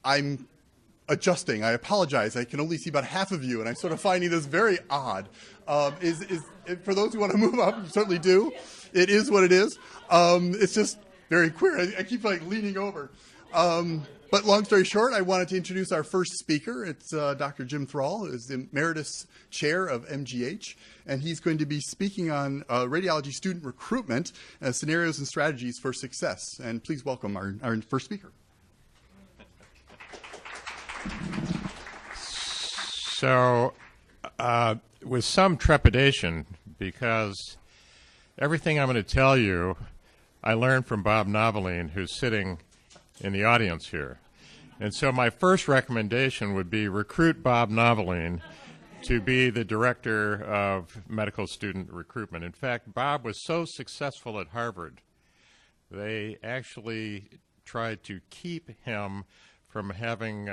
I'm adjusting. I apologize. I can only see about half of you, and I'm sort of finding this very odd. For those who want to move up, you certainly do. It is what it is. It's just very queer. I keep like leaning over. But long story short, I wanted to introduce our first speaker. It's Dr. Jim Thrall, who is the Emeritus Chair of MGH, and he's going to be speaking on radiology student recruitment, scenarios and strategies for success. And please welcome our first speaker. So, with some trepidation, because everything I'm going to tell you, I learned from Bob Noveline, who's sitting in the audience here. And so my first recommendation would be recruit Bob Noveline to be the Director of Medical Student Recruitment. In fact, Bob was so successful at Harvard, they actually tried to keep him from having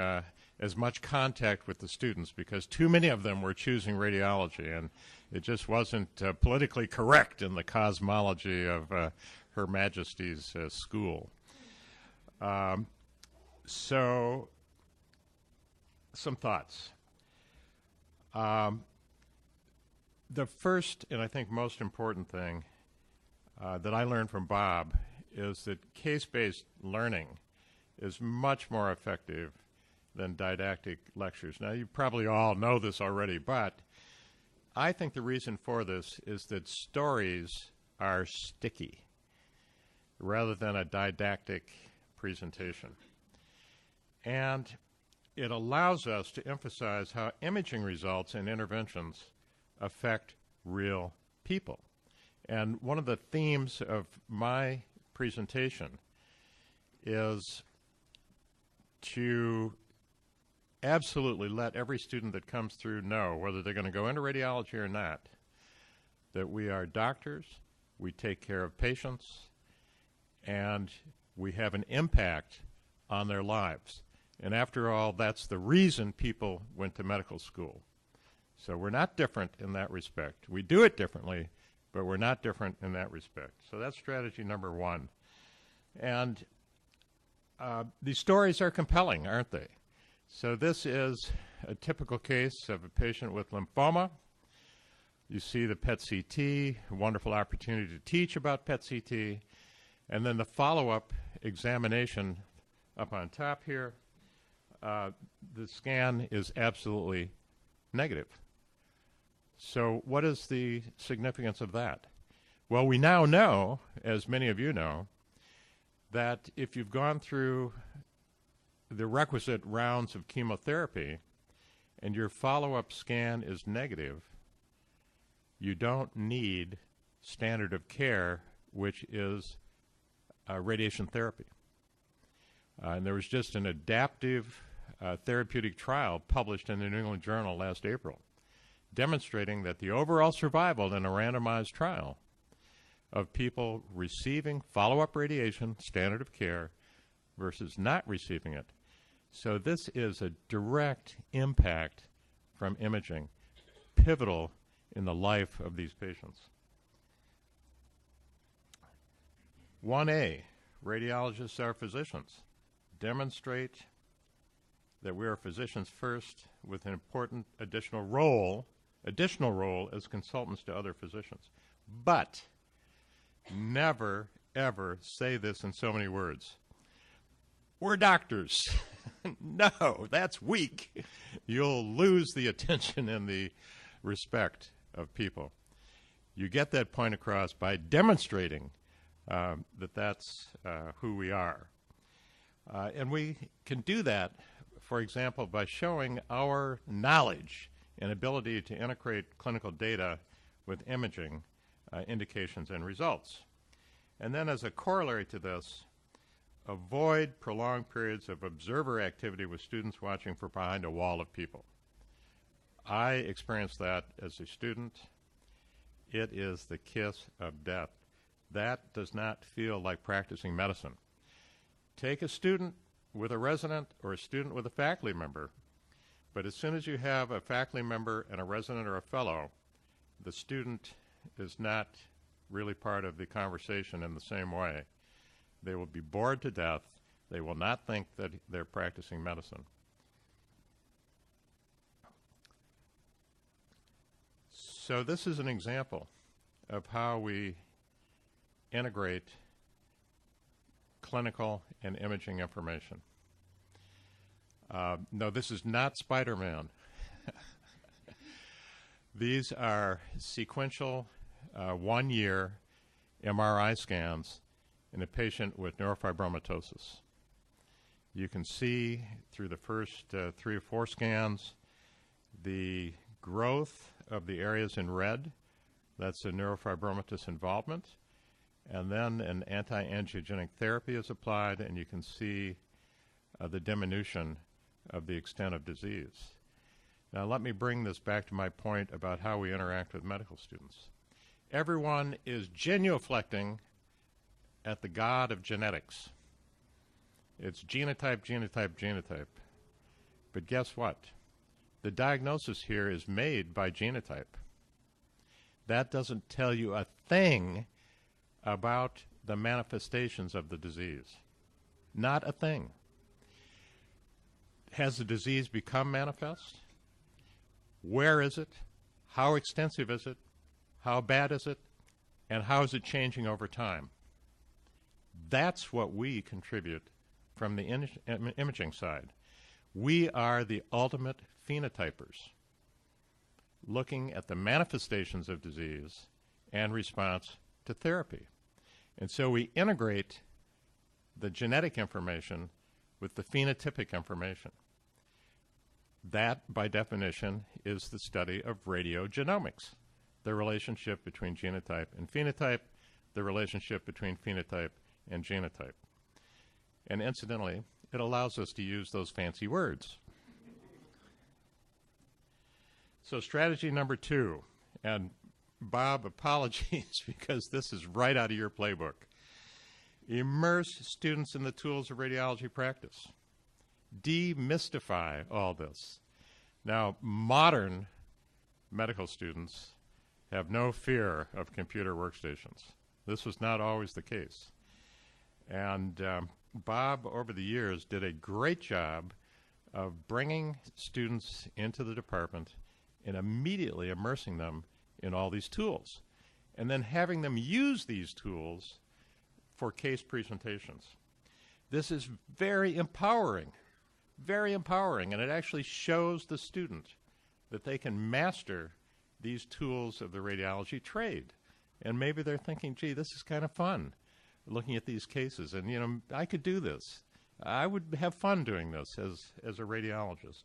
as much contact with the students because too many of them were choosing radiology, and it just wasn't politically correct in the cosmology of Her Majesty's school. So, some thoughts. The first and I think most important thing that I learned from Bob is that case-based learning is much more effective than didactic lectures. Now, you probably all know this already, but I think the reason for this is that stories are sticky rather than a didactic presentation. And it allows us to emphasize how imaging results and interventions affect real people. And one of the themes of my presentation is to absolutely let every student that comes through know, whether they're going to go into radiology or not, that we are doctors, we take care of patients, and we have an impact on their lives. And after all, that's the reason people went to medical school. So we're not different in that respect. We do it differently, but we're not different in that respect. So that's strategy number one. And these stories are compelling, aren't they? So this is a typical case of a patient with lymphoma. You see the PET-CT, a wonderful opportunity to teach about PET-CT, and then the follow-up examination up on top here. The scan is absolutely negative. So what is the significance of that? Well, we now know, as many of you know, that if you've gone through the requisite rounds of chemotherapy and your follow-up scan is negative, you don't need standard of care, which is radiation therapy. And there was just an adaptive therapeutic trial published in the New England Journal last April, demonstrating that the overall survival in a randomized trial of people receiving follow-up radiation, standard of care, versus not receiving it. So this is a direct impact from imaging, pivotal in the life of these patients. 1A, radiologists are physicians. Demonstrate that we are physicians first with an important additional role as consultants to other physicians. But never, ever say this in so many words. We're doctors. No, that's weak. You'll lose the attention and the respect of people. You get that point across by demonstrating that that's who we are. And we can do that, for example, by showing our knowledge and ability to integrate clinical data with imaging indications and results. And then as a corollary to this, avoid prolonged periods of observer activity with students watching from behind a wall of people. I experienced that as a student. It is the kiss of death. That does not feel like practicing medicine. Take a student with a resident or a student with a faculty member, but as soon as you have a faculty member and a resident or a fellow, the student is not really part of the conversation in the same way. They will be bored to death. They will not think that they're practicing medicine. So this is an example of how we integrate clinical and imaging information. No, this is not Spider-Man. These are sequential 1-year MRI scans in a patient with neurofibromatosis. You can see through the first 3 or 4 scans the growth of the areas in red. That's a neurofibromatous involvement. And then an anti-angiogenic therapy is applied, and you can see the diminution of the extent of disease. Now let me bring this back to my point about how we interact with medical students. Everyone is genuflecting at the god of genetics. It's genotype, genotype, genotype. But guess what? The diagnosis here is made by genotype. That doesn't tell you a thing about the manifestations of the disease. Not a thing. Has the disease become manifest? Where is it? How extensive is it? How bad is it? And how is it changing over time? That's what we contribute from the imaging side. We are the ultimate phenotypers, looking at the manifestations of disease and response to therapy. And so we integrate the genetic information with the phenotypic information. That, by definition, is the study of radiogenomics, the relationship between genotype and phenotype, the relationship between phenotype and genotype. And incidentally, it allows us to use those fancy words. So strategy number 2, and Bob, apologies because this is right out of your playbook. Immerse students in the tools of radiology practice. Demystify all this. Now, modern medical students have no fear of computer workstations. This was not always the case. And Bob, over the years, did a great job of bringing students into the department and immediately immersing them in all these tools, and then having them use these tools for case presentations. This is very empowering, and it actually shows the student that they can master these tools of the radiology trade. And maybe they're thinking, gee, this is kind of fun, looking at these cases, and, you know, I could do this. I would have fun doing this as a radiologist.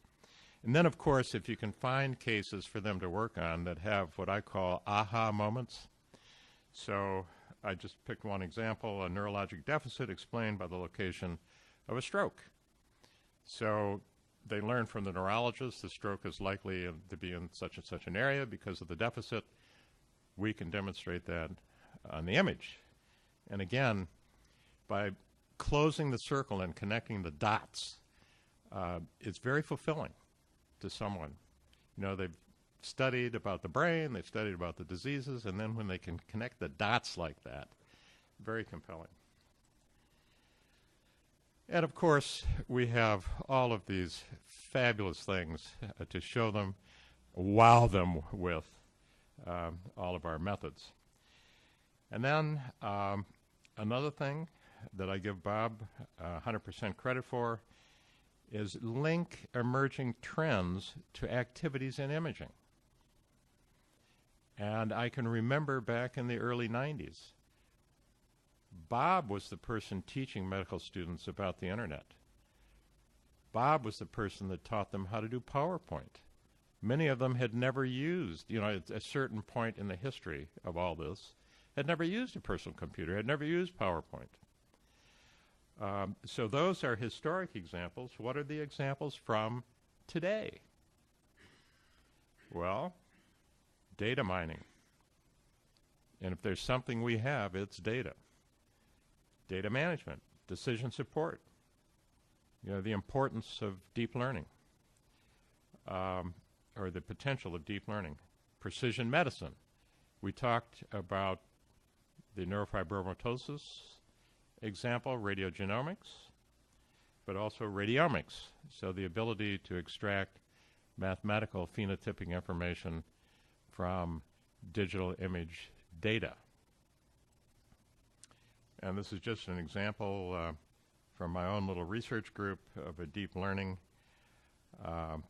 And then, of course, if you can find cases for them to work on that have what I call aha moments. So I just picked one example, a neurologic deficit explained by the location of a stroke. So they learn from the neurologist the stroke is likely to be in such and such an area because of the deficit. We can demonstrate that on the image. And again, by closing the circle and connecting the dots, it's very fulfilling to someone. You know, they've studied about the brain, they've studied about the diseases, and then when they can connect the dots like that, very compelling. And of course, we have all of these fabulous things to show them, wow them with all of our methods. And then another thing that I give Bob 100% credit for is link emerging trends to activities in imaging. And I can remember back in the early 90s, Bob was the person teaching medical students about the internet. Bob was the person that taught them how to do PowerPoint. Many of them had never used, you know, at a certain point in the history of all this, had never used a personal computer, had never used PowerPoint. So those are historic examples. What are the examples from today? Well, data mining. And if there's something we have, it's data. Data management, decision support, you know, the importance of deep learning, or the potential of deep learning. Precision medicine. We talked about the neurofibromatosis example, radiogenomics. but also radiomics, so the ability to extract mathematical phenotypic information from digital image data. And this is just an example from my own little research group of a deep learning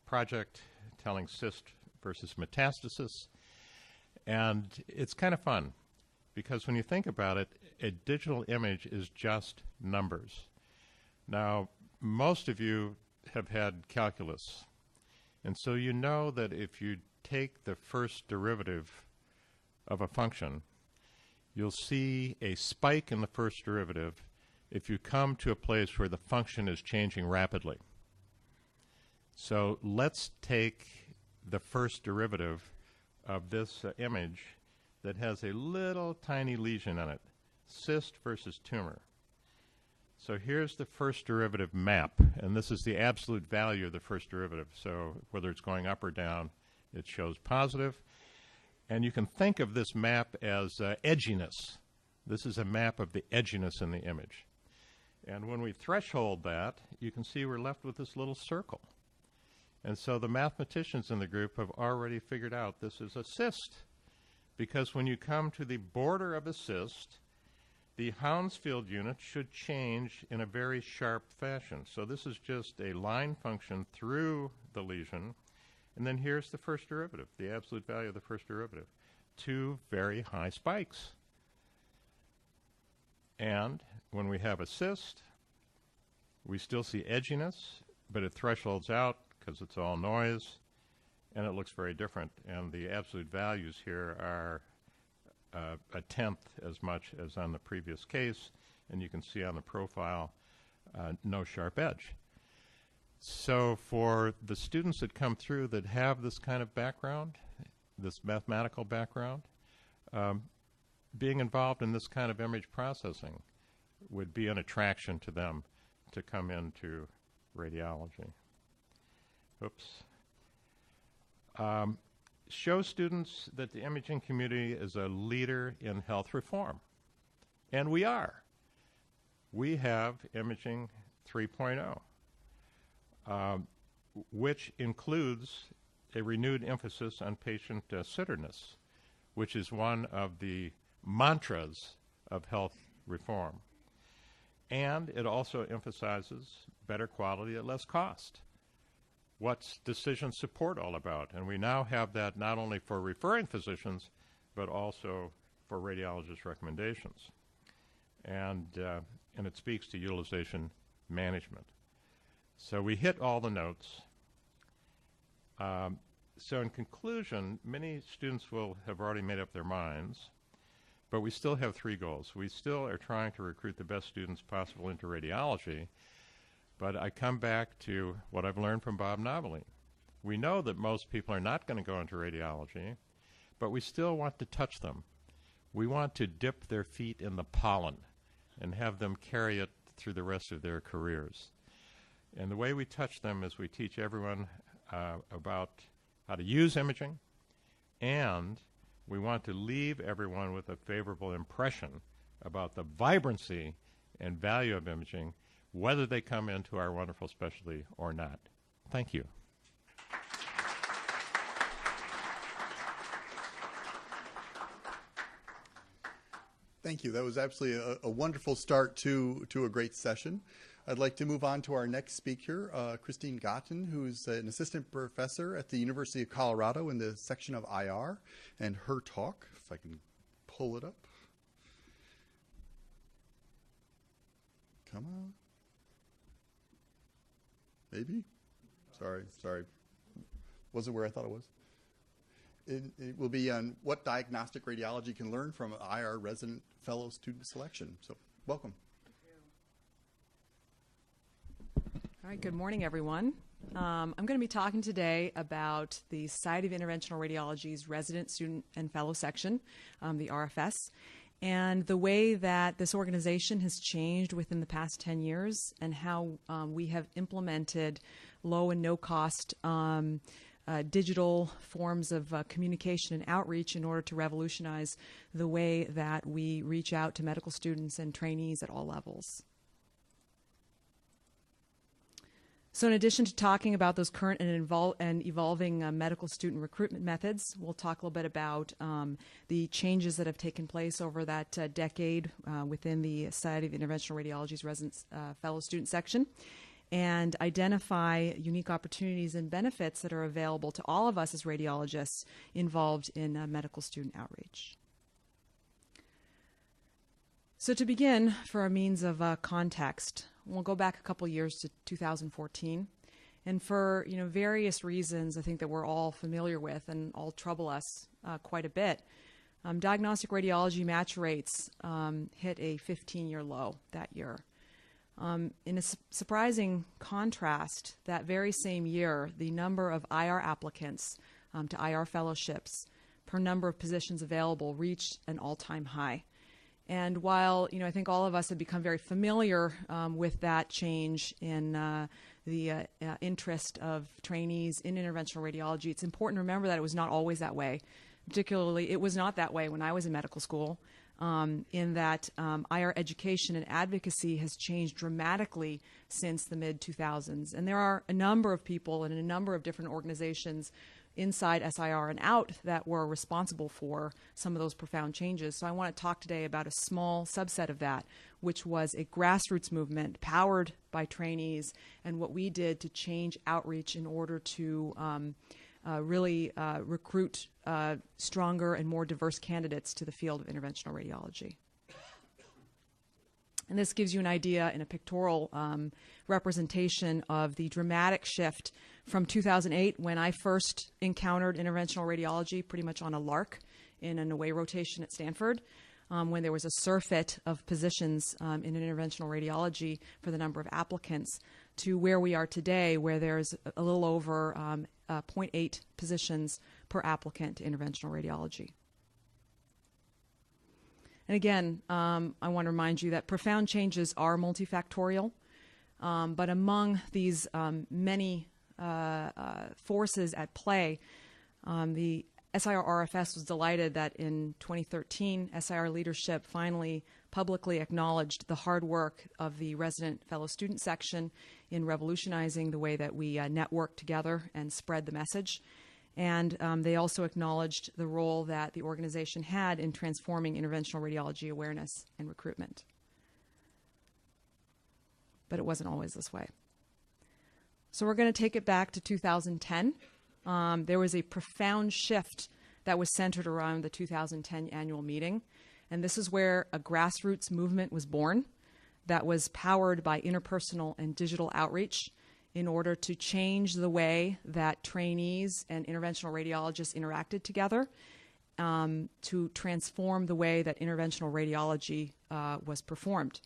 project telling cyst versus metastasis. And it's kind of fun, because when you think about it, a digital image is just numbers. Now, most of you have had calculus, and so you know that if you take the first derivative of a function, you'll see a spike in the first derivative if you come to a place where the function is changing rapidly. So let's take the first derivative of this image that has a little tiny lesion in it, cyst versus tumor. So here's the first derivative map, and this is the absolute value of the first derivative. So whether it's going up or down, it shows positive. And you can think of this map as edginess. This is a map of the edginess in the image. And when we threshold that, you can see we're left with this little circle. And so the mathematicians in the group have already figured out this is a cyst, because when you come to the border of a cyst, the Hounsfield unit should change in a very sharp fashion. So this is just a line function through the lesion. And then here's the first derivative, the absolute value of the first derivative. Two very high spikes. And when we have a cyst, we still see edginess, but it thresholds out because it's all noise, and it looks very different. And the absolute values here are a tenth as much as on the previous case, and you can see on the profile no sharp edge. So for the students that come through that have this kind of background, this mathematical background, being involved in this kind of image processing would be an attraction to them to come into radiology. Oops. Show students that the imaging community is a leader in health reform. And we are. We have Imaging 3.0, which includes a renewed emphasis on patient centeredness, which is one of the mantras of health reform. And it also emphasizes better quality at less cost. What's decision support all about? And we now have that not only for referring physicians, but also for radiologist recommendations. And it speaks to utilization management. So we hit all the notes. So in conclusion, many students will have already made up their minds, but we still have three goals. We still are trying to recruit the best students possible into radiology, but I come back to what I've learned from Bob Novelli. We know that most people are not going to go into radiology, but we still want to touch them. We want to dip their feet in the pollen and have them carry it through the rest of their careers. And the way we touch them is we teach everyone about how to use imaging, and we want to leave everyone with a favorable impression about the vibrancy and value of imaging, whether they come into our wonderful specialty or not. Thank you. Thank you. That was absolutely a wonderful start to a great session. I'd like to move on to our next speaker, Christine Ghatan, who's an assistant professor at the University of Colorado in the section of IR, and her talk, if I can pull it up. Come on. Maybe? Sorry. Wasn't where I thought it was. It will be on what diagnostic radiology can learn from IR resident fellow student selection. So, welcome. All right, good morning, everyone. I'm going to be talking today about the Society of Interventional Radiology's resident, student, and fellow section, the RFS, and the way that this organization has changed within the past 10 years and how we have implemented low and no cost digital forms of communication and outreach in order to revolutionize the way that we reach out to medical students and trainees at all levels. So in addition to talking about those current and evolving medical student recruitment methods, we'll talk a little bit about the changes that have taken place over that decade within the Society of Interventional Radiology's Residence Fellow Student section, and identify unique opportunities and benefits that are available to all of us as radiologists involved in medical student outreach. So to begin, for a means of context, we'll go back a couple years to 2014. And for various reasons I think that we're all familiar with and all trouble us quite a bit, diagnostic radiology match rates hit a 15-year low that year. In a surprising contrast, that very same year, the number of IR applicants to IR fellowships per number of positions available reached an all-time high. And while I think all of us have become very familiar with that change in the interest of trainees in interventional radiology, it's important to remember that it was not always that way. Particularly, it was not that way when I was in medical school, in that IR education and advocacy has changed dramatically since the mid-2000s. And there are a number of people and a number of different organizations inside SIR and out that were responsible for some of those profound changes. So I want to talk today about a small subset of that, which was a grassroots movement powered by trainees and what we did to change outreach in order to really recruit stronger and more diverse candidates to the field of interventional radiology. And this gives you an idea in a pictorial representation of the dramatic shift from 2008, when I first encountered interventional radiology pretty much on a lark in an away rotation at Stanford, when there was a surfeit of positions in interventional radiology for the number of applicants, to where we are today, where there's a little over 0.8 positions per applicant to interventional radiology. And again, I want to remind you that profound changes are multifactorial, but among these many forces at play, the SIR-RFS was delighted that in 2013, SIR leadership finally publicly acknowledged the hard work of the resident fellow student section in revolutionizing the way that we network together and spread the message. And they also acknowledged the role that the organization had in transforming interventional radiology awareness and recruitment. But it wasn't always this way. So we're going to take it back to 2010. There was a profound shift that was centered around the 2010 annual meeting. And this is where a grassroots movement was born that was powered by interpersonal and digital outreach in order to change the way that trainees and interventional radiologists interacted together, to transform the way that interventional radiology was performed.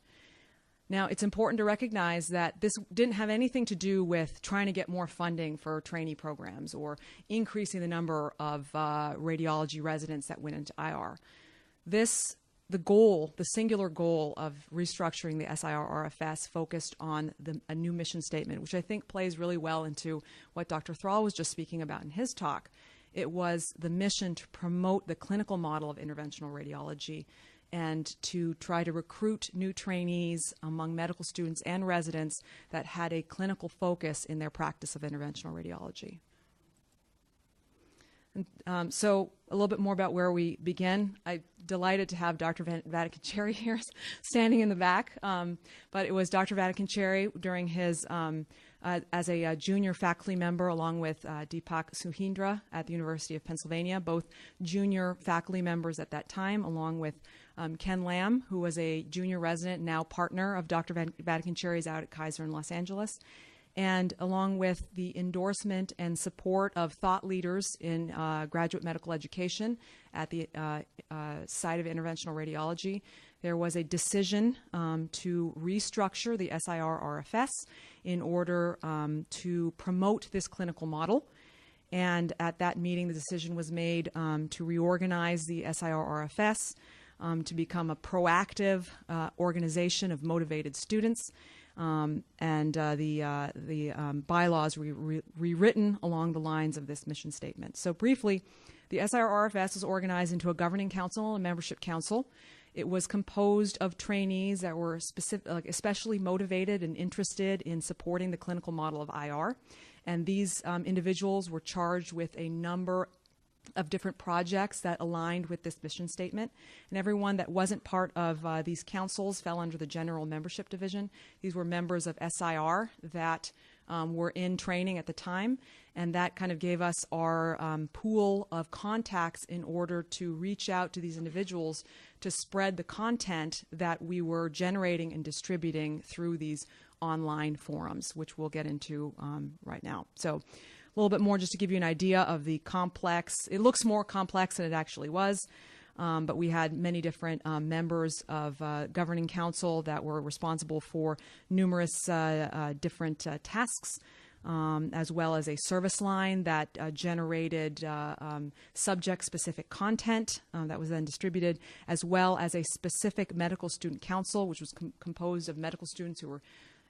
Now, it's important to recognize that this didn't have anything to do with trying to get more funding for trainee programs or increasing the number of radiology residents that went into IR. The singular goal of restructuring the SIR-RFS focused on a new mission statement, which I think plays really well into what Dr. Thrall was just speaking about in his talk. It was the mission to promote the clinical model of interventional radiology and to try to recruit new trainees among medical students and residents that had a clinical focus in their practice of interventional radiology. And, so a little bit more about where we begin. I'm delighted to have Dr. Vatican-Cherry here standing in the back, but it was Dr. Vatican-Cherry during his, as a junior faculty member along with Deepak Suhindra at the University of Pennsylvania, both junior faculty members at that time, along with Ken Lamb, who was a junior resident, now partner of Dr. Vatican-Cherry's out at Kaiser in Los Angeles, and along with the endorsement and support of thought leaders in graduate medical education at the Society of Interventional Radiology, there was a decision to restructure the SIR-RFS in order to promote this clinical model. And at that meeting, the decision was made to reorganize the SIR-RFS to become a proactive organization of motivated students. And the bylaws were rewritten along the lines of this mission statement. So briefly, the SIR-RFS is organized into a governing council and a membership council. It was composed of trainees that were especially motivated and interested in supporting the clinical model of IR. And these individuals were charged with a number of different projects that aligned with this mission statement. And everyone that wasn't part of these councils fell under the general membership division. These were members of SIR that were in training at the time, and that kind of gave us our pool of contacts in order to reach out to these individuals to spread the content that we were generating and distributing through these online forums, which we'll get into right now. So a little bit more just to give you an idea of the complex. It looks more complex than it actually was. But we had many different members of governing council that were responsible for numerous different tasks, as well as a service line that generated subject-specific content that was then distributed, as well as a specific medical student council, which was composed of medical students who were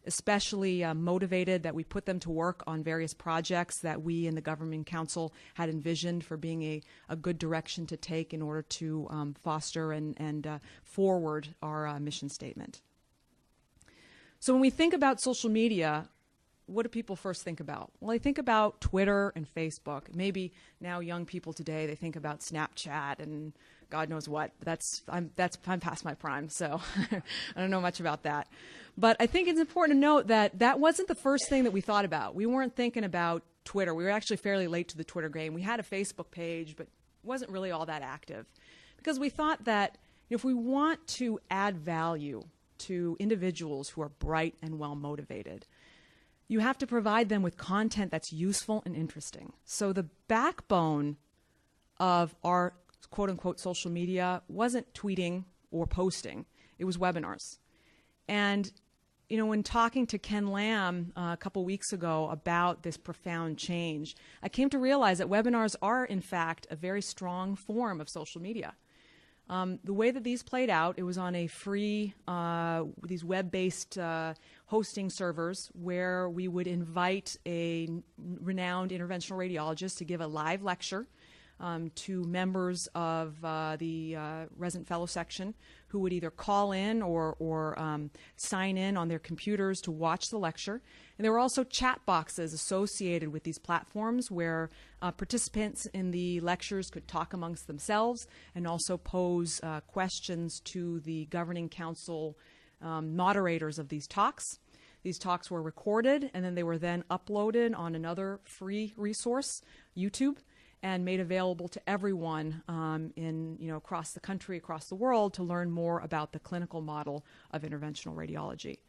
especially motivated, that we put them to work on various projects that we in the Governing Council had envisioned for being a good direction to take in order to foster and forward our mission statement. So when we think about social media, what do people first think about? Well, they think about Twitter and Facebook. Maybe now young people today, they think about Snapchat and God knows what. I'm past my prime, so I don't know much about that. But I think it's important to note that that wasn't the first thing that we thought about. We weren't thinking about Twitter. We were actually fairly late to the Twitter game. We had a Facebook page, but it wasn't really all that active, because we thought that if we want to add value to individuals who are bright and well motivated, you have to provide them with content that's useful and interesting. So the backbone of our quote-unquote social media wasn't tweeting or posting. It was webinars. And, you know, when talking to Ken Lamb a couple weeks ago about this profound change, I came to realize that webinars are, in fact, a very strong form of social media. The way that these played out, it was on a free, these web-based hosting servers where we would invite a renowned interventional radiologist to give a live lecture to members of the resident fellow section, who would either call in or sign in on their computers to watch the lecture. And there were also chat boxes associated with these platforms where participants in the lectures could talk amongst themselves and also pose questions to the governing council moderators of these talks. These talks were recorded, and then they were then uploaded on another free resource, YouTube, and made available to everyone across the country, across the world, to learn more about the clinical model of interventional radiology.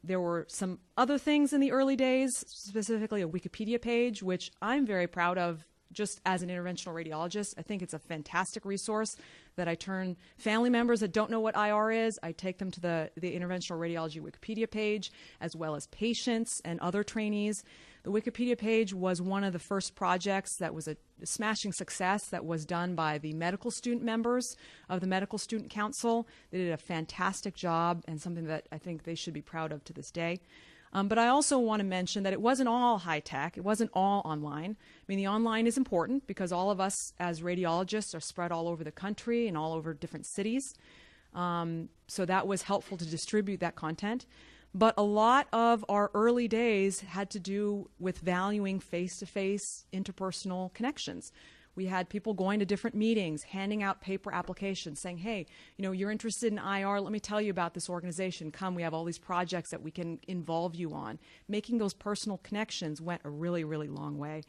There were some other things in the early days, specifically a Wikipedia page, which I'm very proud of just as an interventional radiologist. I think it's a fantastic resource that I turn family members that don't know what IR is, I take them to the interventional radiology Wikipedia page, as well as patients and other trainees. The Wikipedia page was one of the first projects that was a smashing success that was done by the medical student members of the Medical Student Council. They did a fantastic job, and something that I think they should be proud of to this day. But I also want to mention that it wasn't all high-tech. It wasn't all online. I mean, the online is important because all of us as radiologists are spread all over the country and all over different cities. So that was helpful to distribute that content. But a lot of our early days had to do with valuing face-to-face interpersonal connections. We had people going to different meetings, handing out paper applications, saying, hey, you know, you're interested in IR, let me tell you about this organization. Come, we have all these projects that we can involve you on. Making those personal connections went a really, really long way.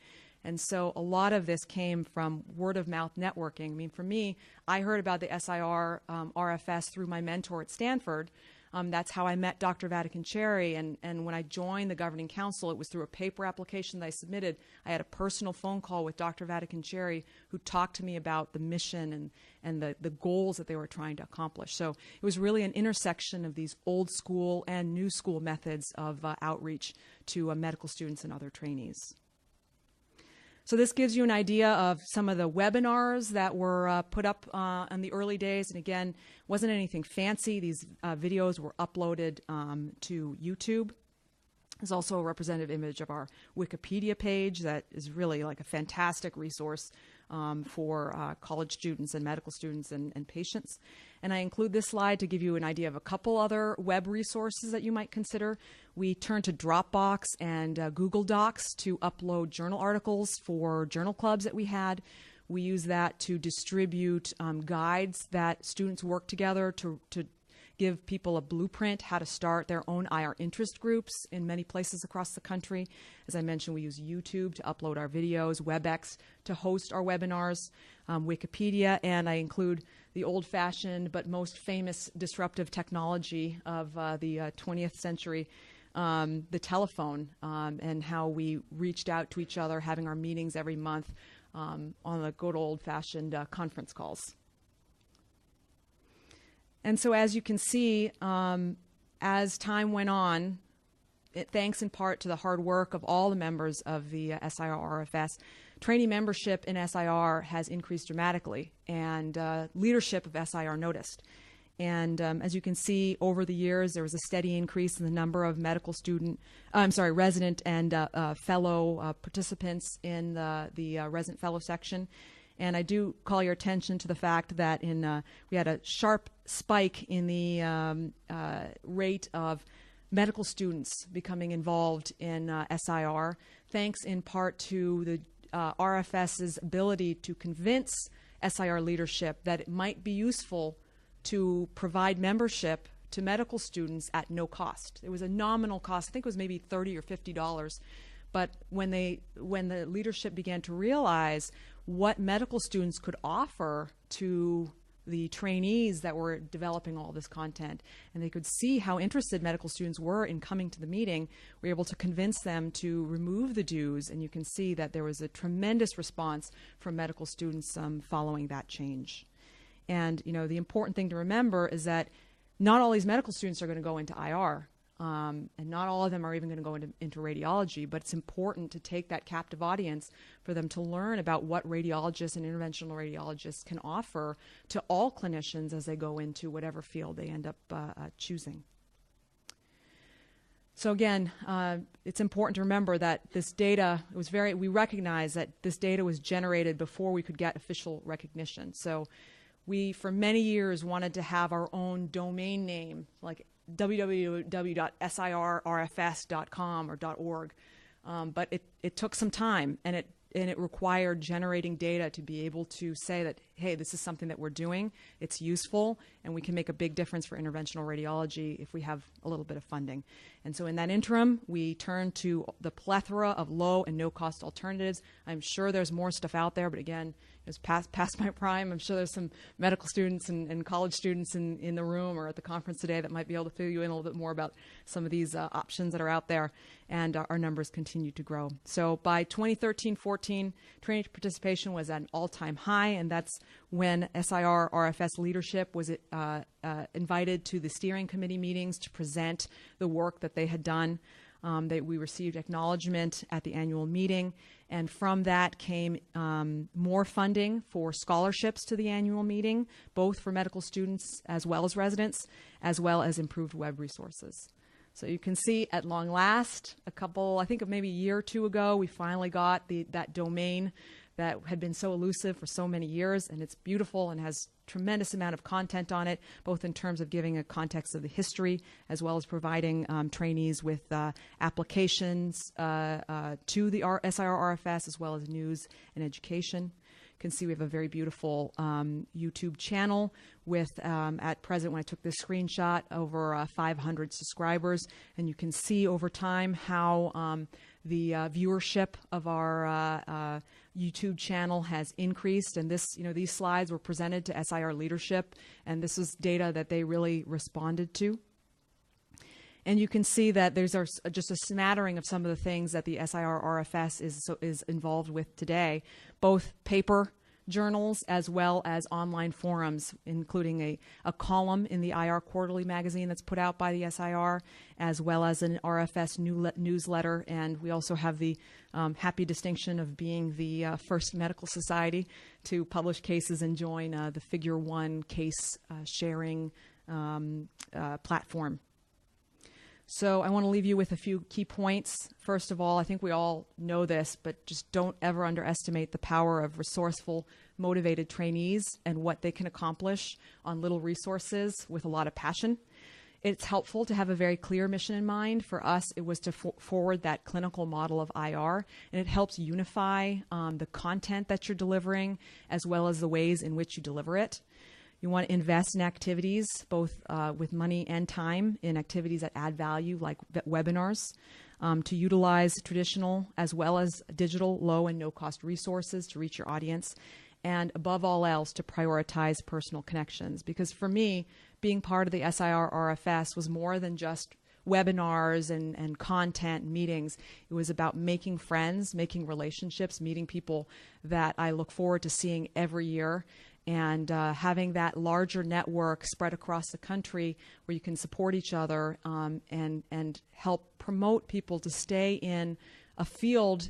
And so a lot of this came from word-of-mouth networking. I mean, for me, I heard about the SIR-RFS through my mentor at Stanford. That's how I met Dr. Vatican Cherry, and when I joined the Governing Council, it was through a paper application that I submitted. I had a personal phone call with Dr. Vatican Cherry, who talked to me about the mission and the goals that they were trying to accomplish. So it was really an intersection of these old school and new school methods of outreach to medical students and other trainees. So this gives you an idea of some of the webinars that were put up in the early days. And again, wasn't anything fancy. These videos were uploaded to YouTube. There's also a representative image of our Wikipedia page that is really like a fantastic resource for college students and medical students and patients. And I include this slide to give you an idea of a couple other web resources that you might consider. We turn to Dropbox and Google Docs to upload journal articles for journal clubs that we had. We use that to distribute guides that students work together to give people a blueprint how to start their own IR interest groups in many places across the country. As I mentioned, we use YouTube to upload our videos, WebEx to host our webinars, Wikipedia, and I include the old-fashioned but most famous disruptive technology of the 20th century, the telephone, and how we reached out to each other, having our meetings every month on the good old-fashioned conference calls. And so as you can see, as time went on, thanks in part to the hard work of all the members of the SIR-RFS, trainee membership in SIR has increased dramatically, and leadership of SIR noticed. And as you can see, over the years, there was a steady increase in the number of resident and fellow participants in the resident fellow section. And I do call your attention to the fact that we had a sharp spike in the rate of medical students becoming involved in SIR, thanks in part to the RFS's ability to convince SIR leadership that it might be useful to provide membership to medical students at no cost. It was a nominal cost. I think it was maybe $30 or $50. But when the leadership began to realize what medical students could offer to the trainees that were developing all this content, and they could see how interested medical students were in coming to the meeting, we were able to convince them to remove the dues, and you can see that there was a tremendous response from medical students following that change. And the important thing to remember is that not all these medical students are going to go into IR. And not all of them are even going to go into radiology, but it's important to take that captive audience for them to learn about what radiologists and interventional radiologists can offer to all clinicians as they go into whatever field they end up choosing. So again, it's important to remember that this data we recognize that this data was generated before we could get official recognition. So we, for many years, wanted to have our own domain name, like www.sirrfs.com or .org, but it took some time, and it required generating data to be able to say that, hey, this is something that we're doing, it's useful, and we can make a big difference for interventional radiology if we have a little bit of funding. And so in that interim, we turned to the plethora of low and no-cost alternatives. I'm sure there's more stuff out there, but again, it's past my prime. I'm sure there's some medical students and college students in the room or at the conference today that might be able to fill you in a little bit more about some of these options that are out there, and our numbers continue to grow. So by 2013-14, trainee participation was at an all-time high, and that's when SIR-RFS leadership was invited to the steering committee meetings to present the work that they had done. We received acknowledgement at the annual meeting, and from that came more funding for scholarships to the annual meeting, both for medical students as well as residents, as well as improved web resources. So you can see at long last, I think maybe a year or two ago, we finally got that domain that had been so elusive for so many years, and it's beautiful and has tremendous amount of content on it, both in terms of giving a context of the history as well as providing trainees with applications to the SIR-RFS as well as news and education. You can see we have a very beautiful YouTube channel with, at present when I took this screenshot, over 500 subscribers, and you can see over time how the viewership of our YouTube channel has increased, and these slides were presented to SIR leadership, and this is data that they really responded to. And you can see that there's just a smattering of some of the things that the SIR-RFS is involved with today, both paper journals as well as online forums, including a column in the IR Quarterly magazine that's put out by the SIR, as well as an RFS newsletter. And we also have the happy distinction of being the first medical society to publish cases and join the Figure 1 case sharing platform. So I want to leave you with a few key points. First of all, I think we all know this, but just don't ever underestimate the power of resourceful, motivated trainees and what they can accomplish on little resources with a lot of passion. It's helpful to have a very clear mission in mind. For us, it was to forward that clinical model of IR, and it helps unify the content that you're delivering as well as the ways in which you deliver it. You want to invest in activities, both with money and time, in activities that add value, like webinars, to utilize traditional as well as digital low and no-cost resources to reach your audience, and above all else, to prioritize personal connections. Because for me, being part of the SIR-RFS was more than just webinars and content and meetings. It was about making friends, making relationships, meeting people that I look forward to seeing every year, and having that larger network spread across the country where you can support each other and help promote people to stay in a field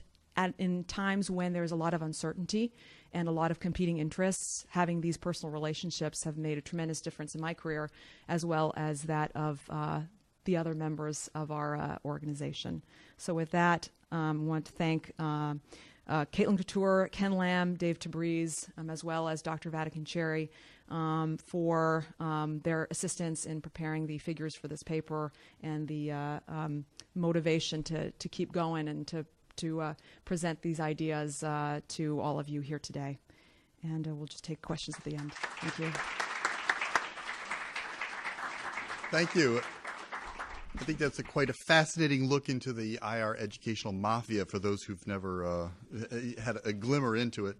in times when there's a lot of uncertainty and a lot of competing interests. Having these personal relationships have made a tremendous difference in my career, as well as that of the other members of our organization. So with that, I want to thank Caitlin Couture, Ken Lamb, Dave Tabriz, as well as Dr. Vatican Cherry for their assistance in preparing the figures for this paper and the motivation to keep going and to present these ideas to all of you here today. And we'll just take questions at the end. Thank you. Thank you. I think that's quite a fascinating look into the IR educational mafia for those who've never had a glimmer into it.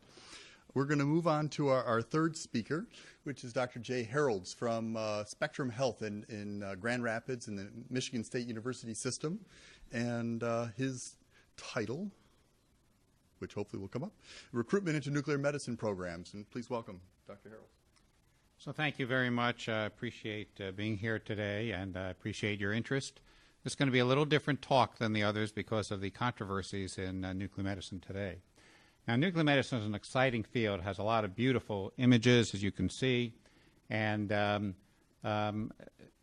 We're going to move on to our third speaker, which is Dr. Jay Harolds from Spectrum Health in Grand Rapids in the Michigan State University system. And his title, which hopefully will come up, Recruitment into Nuclear Medicine Programs. And please welcome Dr. Harolds. So thank you very much. I appreciate being here today, and I appreciate your interest. This is going to be a little different talk than the others because of the controversies in nuclear medicine today. Now, nuclear medicine is an exciting field. It has a lot of beautiful images, as you can see, and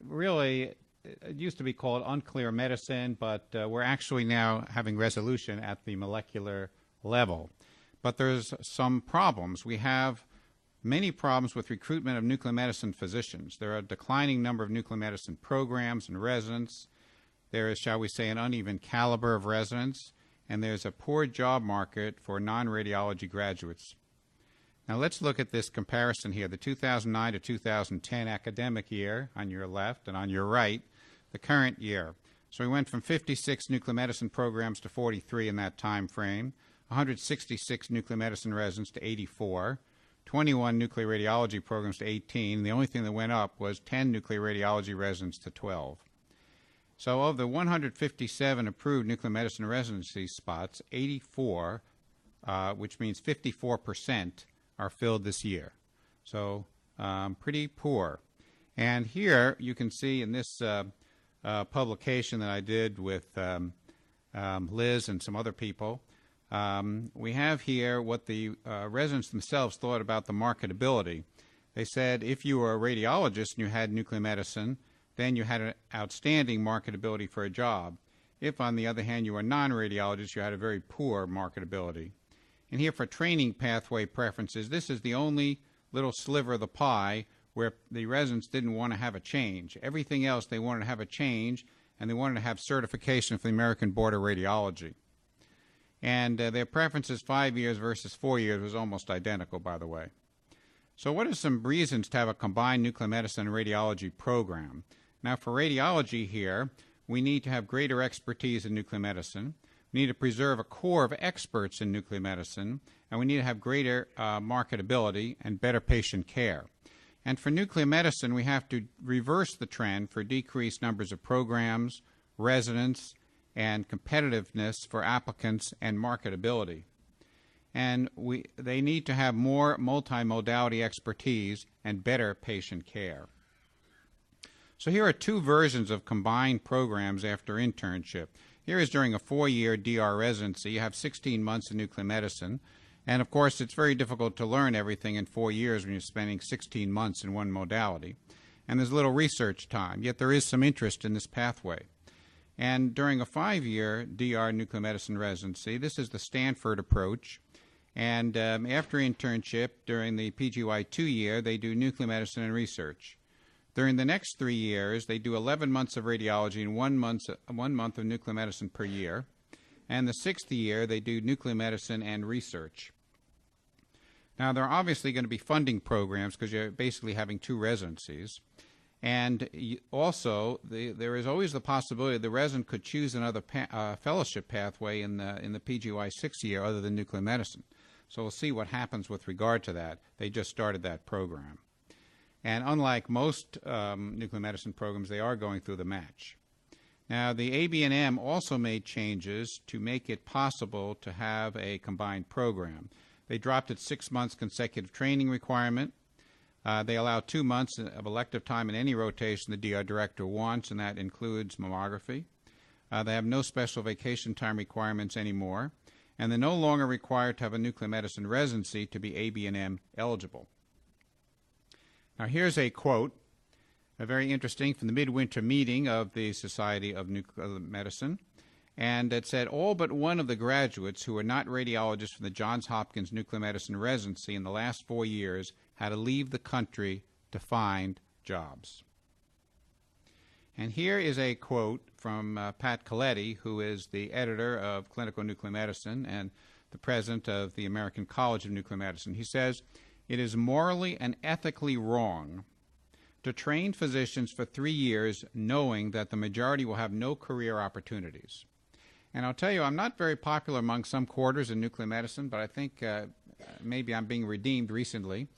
really, it used to be called unclear medicine, but we're actually now having resolution at the molecular level. But there's some problems. We have many problems with recruitment of nuclear medicine physicians. There are a declining number of nuclear medicine programs and residents. There is, shall we say, an uneven caliber of residents, and there's a poor job market for non-radiology graduates. Now let's look at this comparison here, the 2009 to 2010 academic year on your left, and on your right, the current year. So we went from 56 nuclear medicine programs to 43 in that time frame, 166 nuclear medicine residents to 84, 21 nuclear radiology programs to 18. The only thing that went up was 10 nuclear radiology residents to 12. So of the 157 approved nuclear medicine residency spots, 84, which means 54%, are filled this year. So pretty poor. And here you can see in this publication that I did with Liz and some other people, we have here what the residents themselves thought about the marketability. They said if you were a radiologist and you had nuclear medicine, then you had an outstanding marketability for a job. If, on the other hand, you were a non-radiologist, you had a very poor marketability. And here for training pathway preferences, this is the only little sliver of the pie where the residents didn't want to have a change. Everything else, they wanted to have a change, and they wanted to have certification for the American Board of Radiology. And their preferences 5 years versus 4 years was almost identical, by the way. So what are some reasons to have a combined nuclear medicine and radiology program? Now, for radiology here, we need to have greater expertise in nuclear medicine. We need to preserve a core of experts in nuclear medicine, and we need to have greater marketability and better patient care. And for nuclear medicine, we have to reverse the trend for decreased numbers of programs, residents, and competitiveness for applicants and marketability. And they need to have more multimodality expertise and better patient care. So here are two versions of combined programs after internship. Here is during a 4-year DR residency. You have 16 months in nuclear medicine. And of course, it's very difficult to learn everything in 4 years when you're spending 16 months in one modality. And there's little research time, yet there is some interest in this pathway. And during a 5-year DR nuclear medicine residency, this is the Stanford approach. And after internship, during the PGY 2-year, they do nuclear medicine and research. During the next 3 years, they do 11 months of radiology and 1 month of nuclear medicine per year. And the 6th year, they do nuclear medicine and research. Now, there are obviously going to be funding programs because you're basically having 2 residencies. And also, there is always the possibility the resident could choose another fellowship pathway in the PGY 6th year other than nuclear medicine. So we'll see what happens with regard to that. They just started that program. And unlike most nuclear medicine programs, they are going through the match. Now, the ABNM also made changes to make it possible to have a combined program. They dropped its 6 months consecutive training requirement. They allow 2 months of elective time in any rotation the DR director wants, and that includes mammography. They have no special vacation time requirements anymore, and they're no longer required to have a nuclear medicine residency to be ABNM eligible. Now, here's a quote, very interesting, from the midwinter meeting of the Society of Nuclear Medicine. And it said, all but one of the graduates who were not radiologists from the Johns Hopkins Nuclear Medicine residency in the last 4 years had to leave the country to find jobs. And here is a quote from Pat Coletti, who is the editor of Clinical Nuclear Medicine and the president of the American College of Nuclear Medicine. He says, it is morally and ethically wrong to train physicians for 3 years knowing that the majority will have no career opportunities. And I'll tell you, I'm not very popular among some quarters in nuclear medicine, but I think maybe I'm being redeemed recently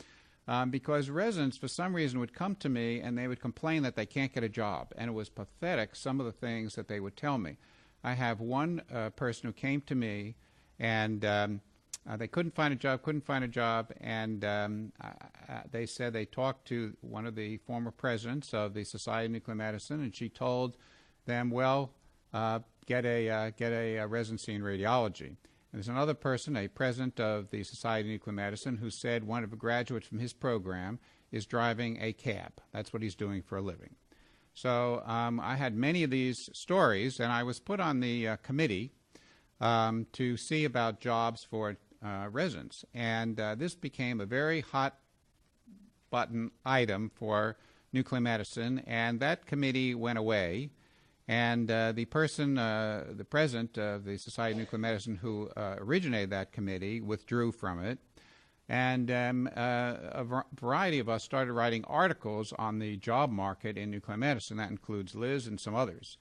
because residents, for some reason, would come to me and they would complain that they can't get a job. And it was pathetic, some of the things that they would tell me. I have one person who came to me and they couldn't find a job, and they said they talked to one of the former presidents of the Society of Nuclear Medicine, and she told them, well, get a residency in radiology. And there's another person, a president of the Society of Nuclear Medicine, who said one of the graduates from his program is driving a cab. That's what he's doing for a living. So I had many of these stories, and I was put on the committee to see about jobs for residents. And this became a very hot button item for nuclear medicine, and that committee went away. And the president of the Society of Nuclear Medicine who originated that committee withdrew from it. And a variety of us started writing articles on the job market in nuclear medicine. That includes Liz and some others.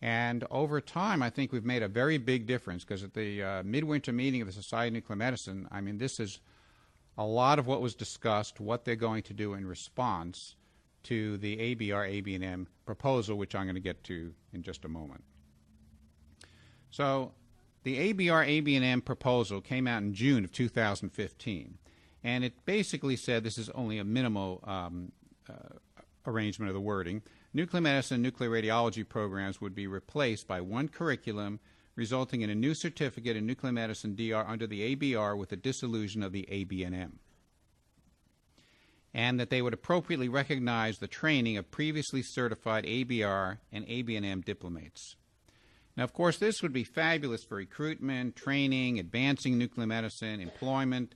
And over time, I think we've made a very big difference because at the midwinter meeting of the Society of Nuclear Medicine, I mean, this is a lot of what was discussed, what they're going to do in response to the ABNM proposal, which I'm going to get to in just a moment. So the ABNM proposal came out in June of 2015, and it basically said this is only a minimal arrangement of the wording. Nuclear medicine and nuclear radiology programs would be replaced by one curriculum, resulting in a new certificate in nuclear medicine DR under the ABR with the dissolution of the ABNM. And that they would appropriately recognize the training of previously certified ABR and ABNM diplomates. Now, of course, this would be fabulous for recruitment, training, advancing nuclear medicine, employment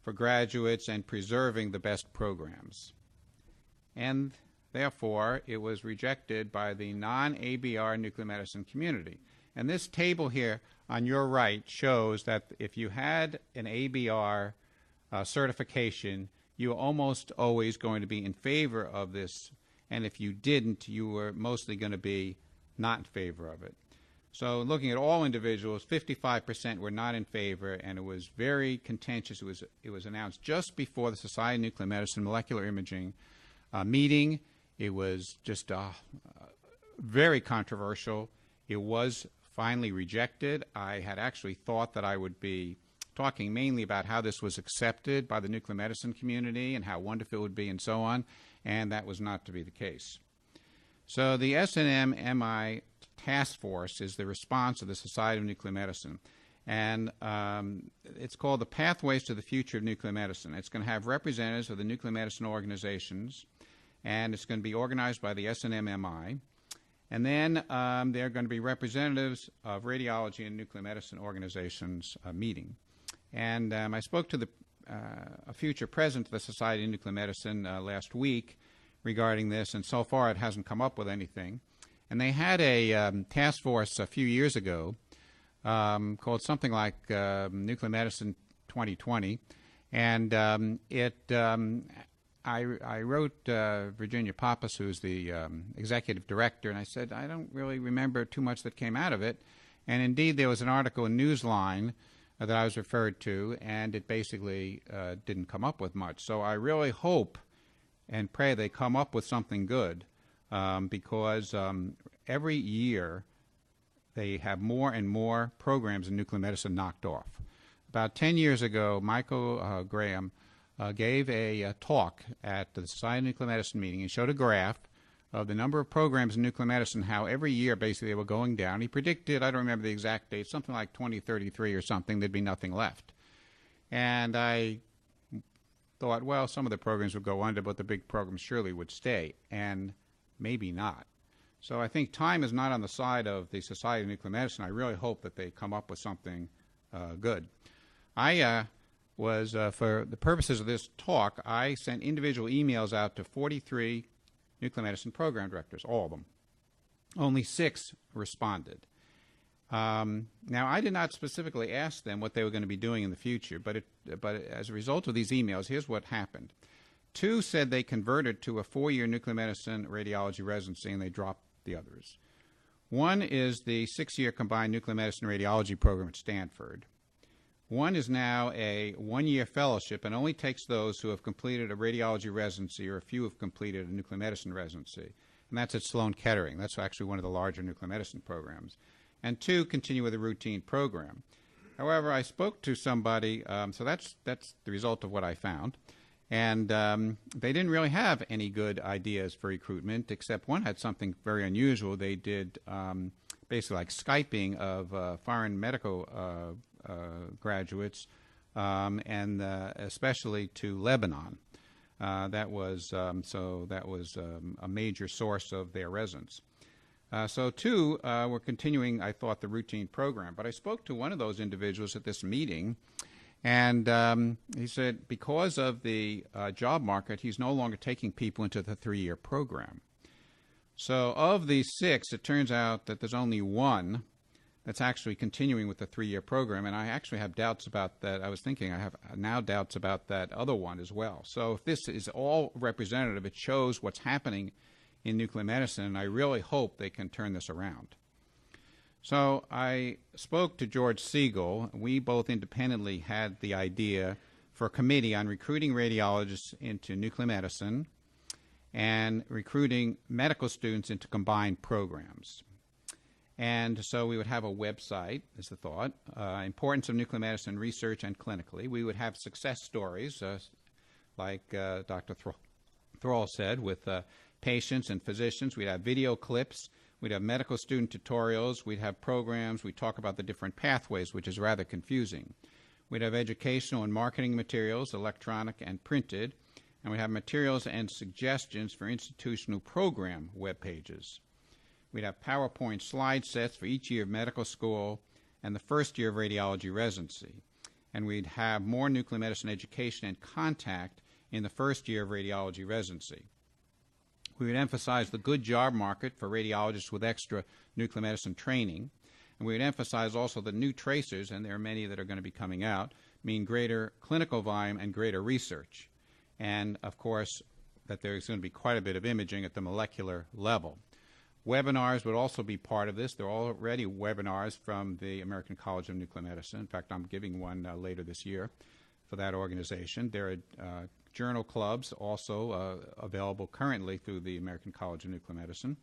for graduates, and preserving the best programs. And therefore, it was rejected by the non-ABR nuclear medicine community. And this table here on your right shows that if you had an ABR certification, you were almost always going to be in favor of this, and if you didn't, you were mostly going to be not in favor of it. So looking at all individuals, 55% were not in favor, and it was very contentious. It was announced just before the Society of Nuclear Medicine Molecular Imaging meeting. It was just very controversial. It was finally rejected. I had actually thought that I would be talking mainly about how this was accepted by the nuclear medicine community and how wonderful it would be and so on, and that was not to be the case. So the SNMMI task force is the response of the Society of Nuclear Medicine, and it's called the Pathways to the Future of Nuclear Medicine. It's going to have representatives of the nuclear medicine organizations, and it's going to be organized by the SNMMI, And then there are going to be representatives of radiology and nuclear medicine organizations meeting. And I spoke to a future president of the Society of Nuclear Medicine last week regarding this, and so far it hasn't come up with anything. And they had a task force a few years ago called something like Nuclear Medicine 2020, and I wrote Virginia Pappas, who's the executive director, and I said, I don't really remember too much that came out of it. And indeed, there was an article in Newsline that I was referred to, and it basically didn't come up with much. So I really hope and pray they come up with something good, because every year they have more and more programs in nuclear medicine knocked off. About 10 years ago, Michael Graham gave a talk at the Society of Nuclear Medicine meeting and showed a graph of the number of programs in nuclear medicine, how every year basically they were going down. He predicted, I don't remember the exact date, something like 2033 or something, there'd be nothing left. And I thought, well, some of the programs would go under, but the big programs surely would stay, and maybe not. So I think time is not on the side of the Society of Nuclear Medicine. I really hope that they come up with something good. I was, for the purposes of this talk, I sent individual emails out to 43 nuclear medicine program directors, all of them. Only 6 responded. Now, I did not specifically ask them what they were going to be doing in the future, but as a result of these emails, here's what happened. 2 said they converted to a 4-year nuclear medicine radiology residency, and they dropped the others. 1 is the 6-year combined nuclear medicine radiology program at Stanford. 1 is now a 1-year fellowship and only takes those who have completed a radiology residency or a few have completed a nuclear medicine residency. And that's at Sloan Kettering. That's actually one of the larger nuclear medicine programs. And 2 continue with a routine program. However, I spoke to somebody, so that's the result of what I found. And they didn't really have any good ideas for recruitment, except one had something very unusual. They did basically like Skyping of foreign medical graduates, and especially to Lebanon. That was a major source of their residents. So 2 were continuing, I thought, the routine program. But I spoke to one of those individuals at this meeting, and he said because of the job market, he's no longer taking people into the 3-year program. So of these 6, it turns out that there's only 1 that's actually continuing with the 3-year program, and I actually have doubts about that. I was thinking I have now doubts about that other one as well. So if this is all representative, it shows what's happening in nuclear medicine, and I really hope they can turn this around. So I spoke to George Siegel. We both independently had the idea for a committee on recruiting radiologists into nuclear medicine and recruiting medical students into combined programs. And so we would have a website, is the thought, importance of nuclear medicine research and clinically. We would have success stories, like Dr. Thrall said, with patients and physicians. We'd have video clips. We'd have medical student tutorials. We'd have programs. We'd talk about the different pathways, which is rather confusing. We'd have educational and marketing materials, electronic and printed. And we'd have materials and suggestions for institutional program web pages. We'd have PowerPoint slide sets for each year of medical school and the first year of radiology residency. And we'd have more nuclear medicine education and contact in the first year of radiology residency. We would emphasize the good job market for radiologists with extra nuclear medicine training. And we would emphasize also the new tracers, and there are many that are going to be coming out, mean greater clinical volume and greater research. And, of course, that there's going to be quite a bit of imaging at the molecular level. Webinars would also be part of this. There are already webinars from the American College of Nuclear Medicine. In fact, I'm giving one later this year for that organization. There are journal clubs also available currently through the American College of Nuclear Medicine.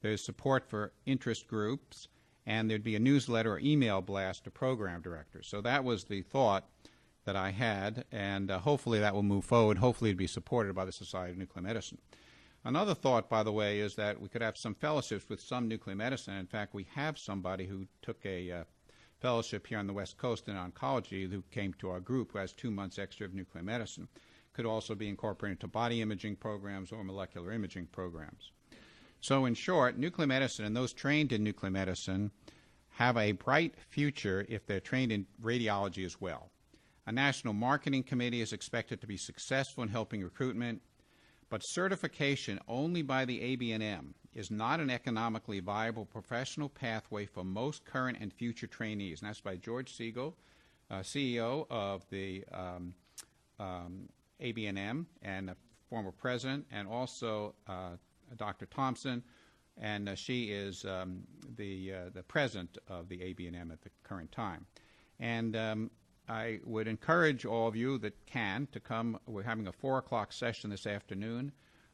There's support for interest groups, and there'd be a newsletter or email blast to program directors. So that was the thought that I had, and hopefully that will move forward. Hopefully it'd be supported by the Society of Nuclear Medicine. Another thought, by the way, is that we could have some fellowships with some nuclear medicine. In fact, we have somebody who took a fellowship here on the West Coast in oncology who came to our group who has 2 months extra of nuclear medicine. Could also be incorporated into body imaging programs or molecular imaging programs. So in short, nuclear medicine and those trained in nuclear medicine have a bright future if they're trained in radiology as well. A national marketing committee is expected to be successful in helping recruitment, but certification only by the ABNM is not an economically viable professional pathway for most current and future trainees. And that's by George Siegel, CEO of the ABNM and a former president, and also Dr. Thompson, and she is the president of the ABNM at the current time. And I would encourage all of you that can to come. We're having a 4 o'clock session this afternoon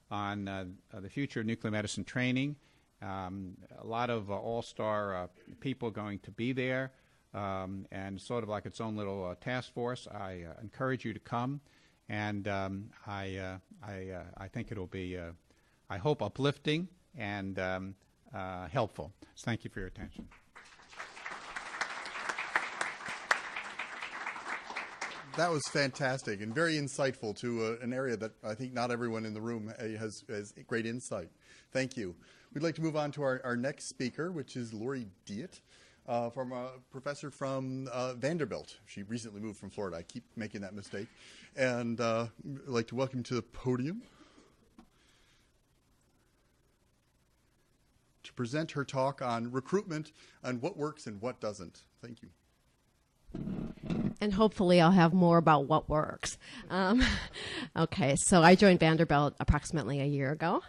on the future of nuclear medicine training. A lot of all-star people going to be there, and sort of like its own little task force. I encourage you to come, and I think it'll be, I hope, uplifting and helpful. So thank you for your attention. That was fantastic and very insightful to an area that I think not everyone in the room has great insight. Thank you. We'd like to move on to our next speaker, which is Lori Deitte, from a professor from Vanderbilt. She recently moved from Florida. I keep making that mistake. And I'd like to welcome to the podium to present her talk on recruitment and what works and what doesn't. Thank you. And hopefully I'll have more about what works. Okay, so I joined Vanderbilt approximately a year ago,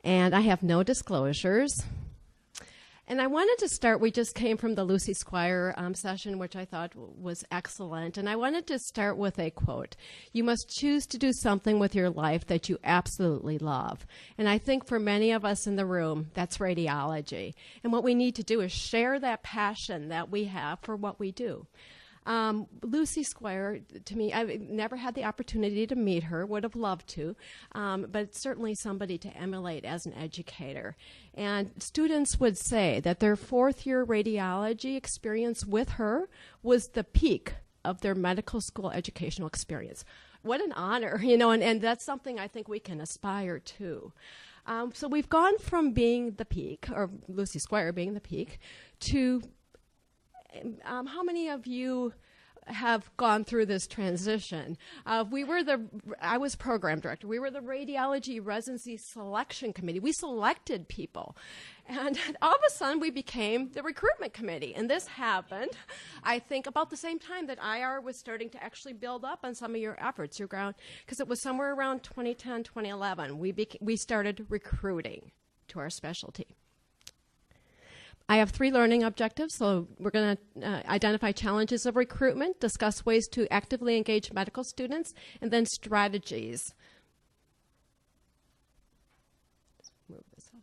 and I have no disclosures. And I wanted to start, we just came from the Lucy Squire session, which I thought was excellent. And I wanted to start with a quote. You must choose to do something with your life that you absolutely love. And I think for many of us in the room, that's radiology. And what we need to do is share that passion that we have for what we do. Lucy Squire, to me, I've never had the opportunity to meet her, would have loved to, but certainly somebody to emulate as an educator. And students would say that their fourth-year radiology experience with her was the peak of their medical school educational experience. What an honor, you know, and that's something I think we can aspire to. So we've gone from being the peak, or Lucy Squire being the peak, to how many of you have gone through this transition? I was program director. We were the radiology residency selection committee. We selected people. And all of a sudden we became the recruitment committee. And this happened, I think, about the same time that IR was starting to actually build up on some of your efforts, your ground, because it was somewhere around 2010, 2011. We started recruiting to our specialty. I have 3 learning objectives, so we're going to identify challenges of recruitment, discuss ways to actively engage medical students, and then strategies. Let's move this up.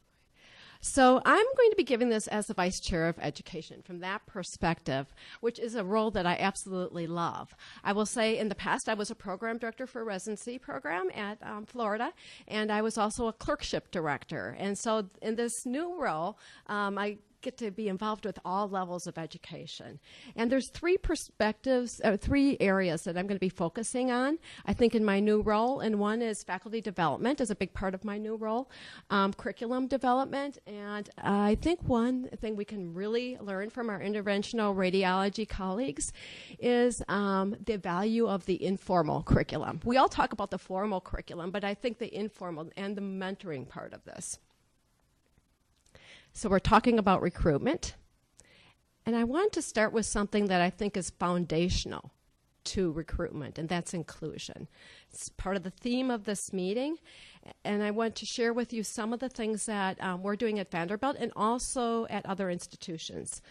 So I'm going to be giving this as the Vice Chair of Education from that perspective, which is a role that I absolutely love. I will say in the past I was a program director for a residency program at Florida, and I was also a clerkship director. And so in this new role, I get to be involved with all levels of education. And there's 3 perspectives, 3 areas that I'm going to be focusing on, I think, in my new role. And one is faculty development is a big part of my new role, curriculum development. And I think one thing we can really learn from our interventional radiology colleagues is the value of the informal curriculum. We all talk about the formal curriculum, but I think the informal and the mentoring part of this. So we're talking about recruitment, and I want to start with something that I think is foundational to recruitment, and that's inclusion. It's part of the theme of this meeting, and I want to share with you some of the things that we're doing at Vanderbilt and also at other institutions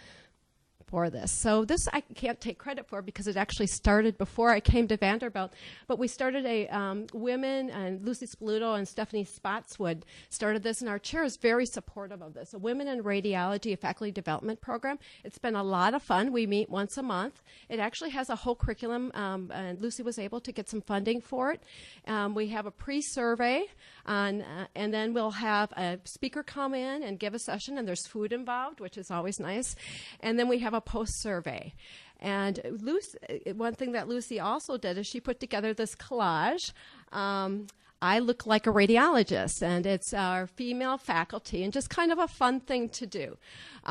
for this. So this I can't take credit for because it actually started before I came to Vanderbilt, but we started a women, and Lucy Spluto and Stephanie Spotswood started this, and our chair is very supportive of this, a Women in Radiology, a faculty development program. It's been a lot of fun. We meet once a month. It actually has a whole curriculum, and Lucy was able to get some funding for it. We have a pre-survey, and then we'll have a speaker come in and give a session, and there's food involved, which is always nice. And then we have a post-survey. And Lucy, one thing that Lucy also did is she put together this collage I look like a radiologist, and it's our female faculty, and just kind of a fun thing to do.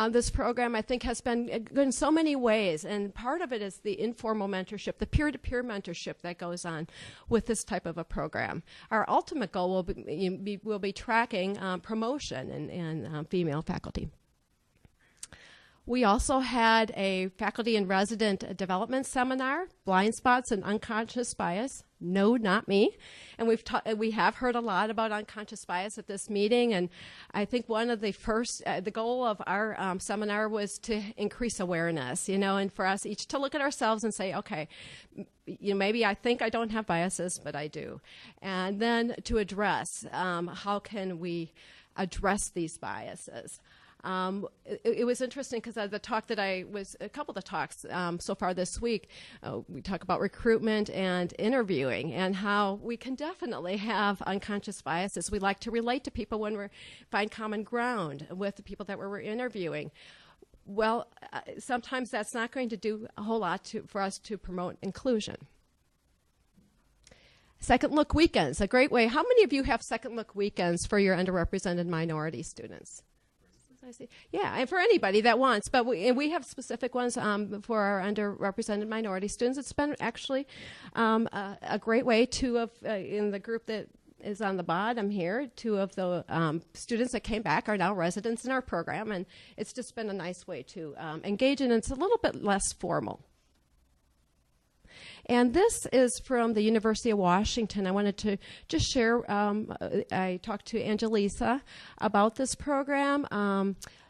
This program, I think, has been good in so many ways, and part of it is the informal mentorship, the peer-to-peer mentorship that goes on with this type of a program. Our ultimate goal will be tracking promotion in female faculty. We also had a faculty and resident development seminar, Blindspots and Unconscious Bias. No, not me. And we have heard a lot about unconscious bias at this meeting. And I think one of the first, the goal of our seminar was to increase awareness, and for us each to look at ourselves and say, okay, maybe I think I don't have biases, but I do. And then to address, how can we address these biases? It was interesting because a couple of the talks so far this week, we talk about recruitment and interviewing and how we can definitely have unconscious biases. We like to relate to people when we find common ground with the people that we're interviewing. Well, sometimes that's not going to do a whole lot for us to promote inclusion. Second look weekends, a great way. How many of you have second look weekends for your underrepresented minority students? I see. Yeah, and for anybody that wants, but we have specific ones for our underrepresented minority students. It's been actually a great way. In the group that is on the bottom here, 2 of the students that came back are now residents in our program, and it's just been a nice way to engage in. It's a little bit less formal. And this is from the University of Washington. I wanted to just share, I talked to Angelisa about this program.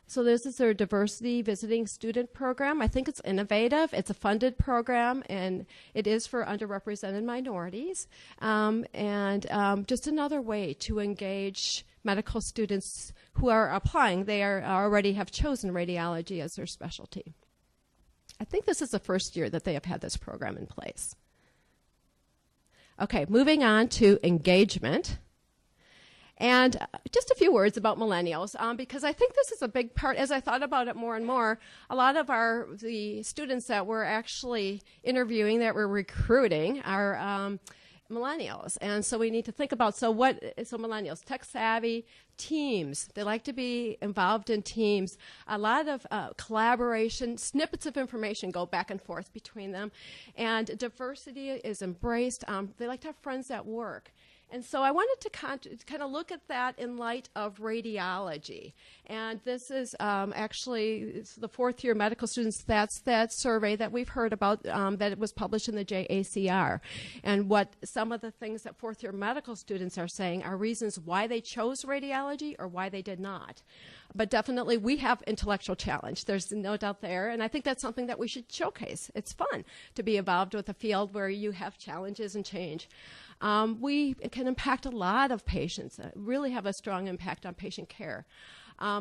So this is their diversity visiting student program. I think it's innovative. It's a funded program, and it is for underrepresented minorities. And just another way to engage medical students who are applying. They already have chosen radiology as their specialty. I think this is the first year that they have had this program in place. Okay, moving on to engagement. And just a few words about millennials, because I think this is a big part. As I thought about it more and more, a lot of the students that we're actually interviewing, that we're recruiting, are millennials. And so we need to think about, so millennials, tech savvy, teams. They like to be involved in teams. A lot of collaboration, snippets of information go back and forth between them. And diversity is embraced. They like to have friends at work. And so I wanted to kind of look at that in light of radiology. And this is actually the 4th-year medical students. That's that survey that we've heard about that it was published in the JACR. And what some of the things that 4th-year medical students are saying are reasons why they chose radiology or why they did not. But definitely we have intellectual challenge. There's no doubt there. And I think that's something that we should showcase. It's fun to be involved with a field where you have challenges and change. We can impact a lot of patients, really have a strong impact on patient care.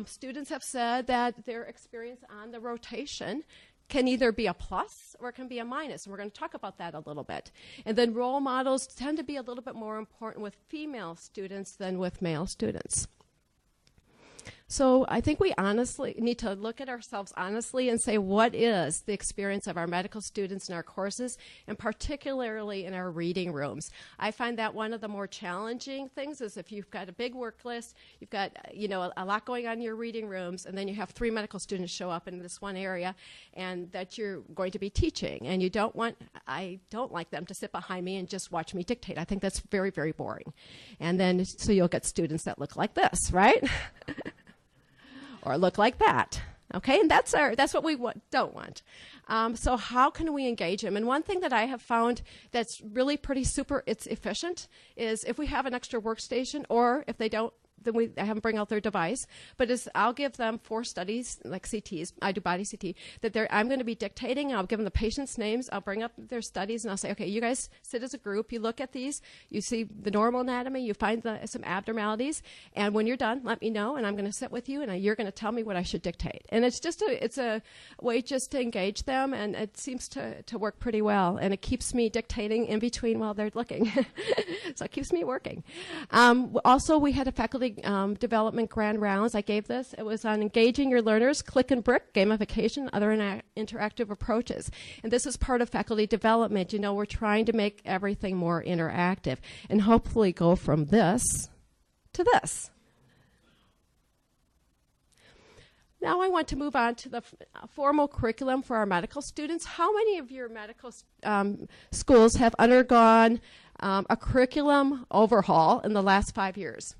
Students have said that their experience on the rotation can either be a plus or it can be a minus, and we're going to talk about that a little bit. And then role models tend to be a little bit more important with female students than with male students. So I think we honestly need to look at ourselves honestly and say, what is the experience of our medical students in our courses, and particularly in our reading rooms? I find that one of the more challenging things is if you've got a big work list, you've got a lot going on in your reading rooms, and then you have 3 medical students show up in this one area and that you're going to be teaching, and I don't like them to sit behind me and just watch me dictate. I think that's very, very boring. And then so you'll get students that look like this, right? Or look like that, okay? And that's what we don't want. So how can we engage them? And one thing that I have found that's really it's efficient, is if we have an extra workstation, or if they don't, then I have them bring out their device. But I'll give them 4 studies, like CTs. I do body CT. I'm going to be dictating. I'll give them the patients' names. I'll bring up their studies, and I'll say, okay, you guys sit as a group. You look at these. You see the normal anatomy. You find some abnormalities. And when you're done, let me know, and I'm going to sit with you, and you're going to tell me what I should dictate. And it's a way just to engage them, and it seems to work pretty well. And it keeps me dictating in between while they're looking. So it keeps me working. Also, we had a faculty development grand rounds. I gave this. It was on engaging your learners, click and brick, gamification, other interactive approaches. And this is part of faculty development. You know, we're trying to make everything more interactive and hopefully go from this to this. Now I want to move on to the formal curriculum for our medical students. How many of your medical schools have undergone a curriculum overhaul in the last 5 years?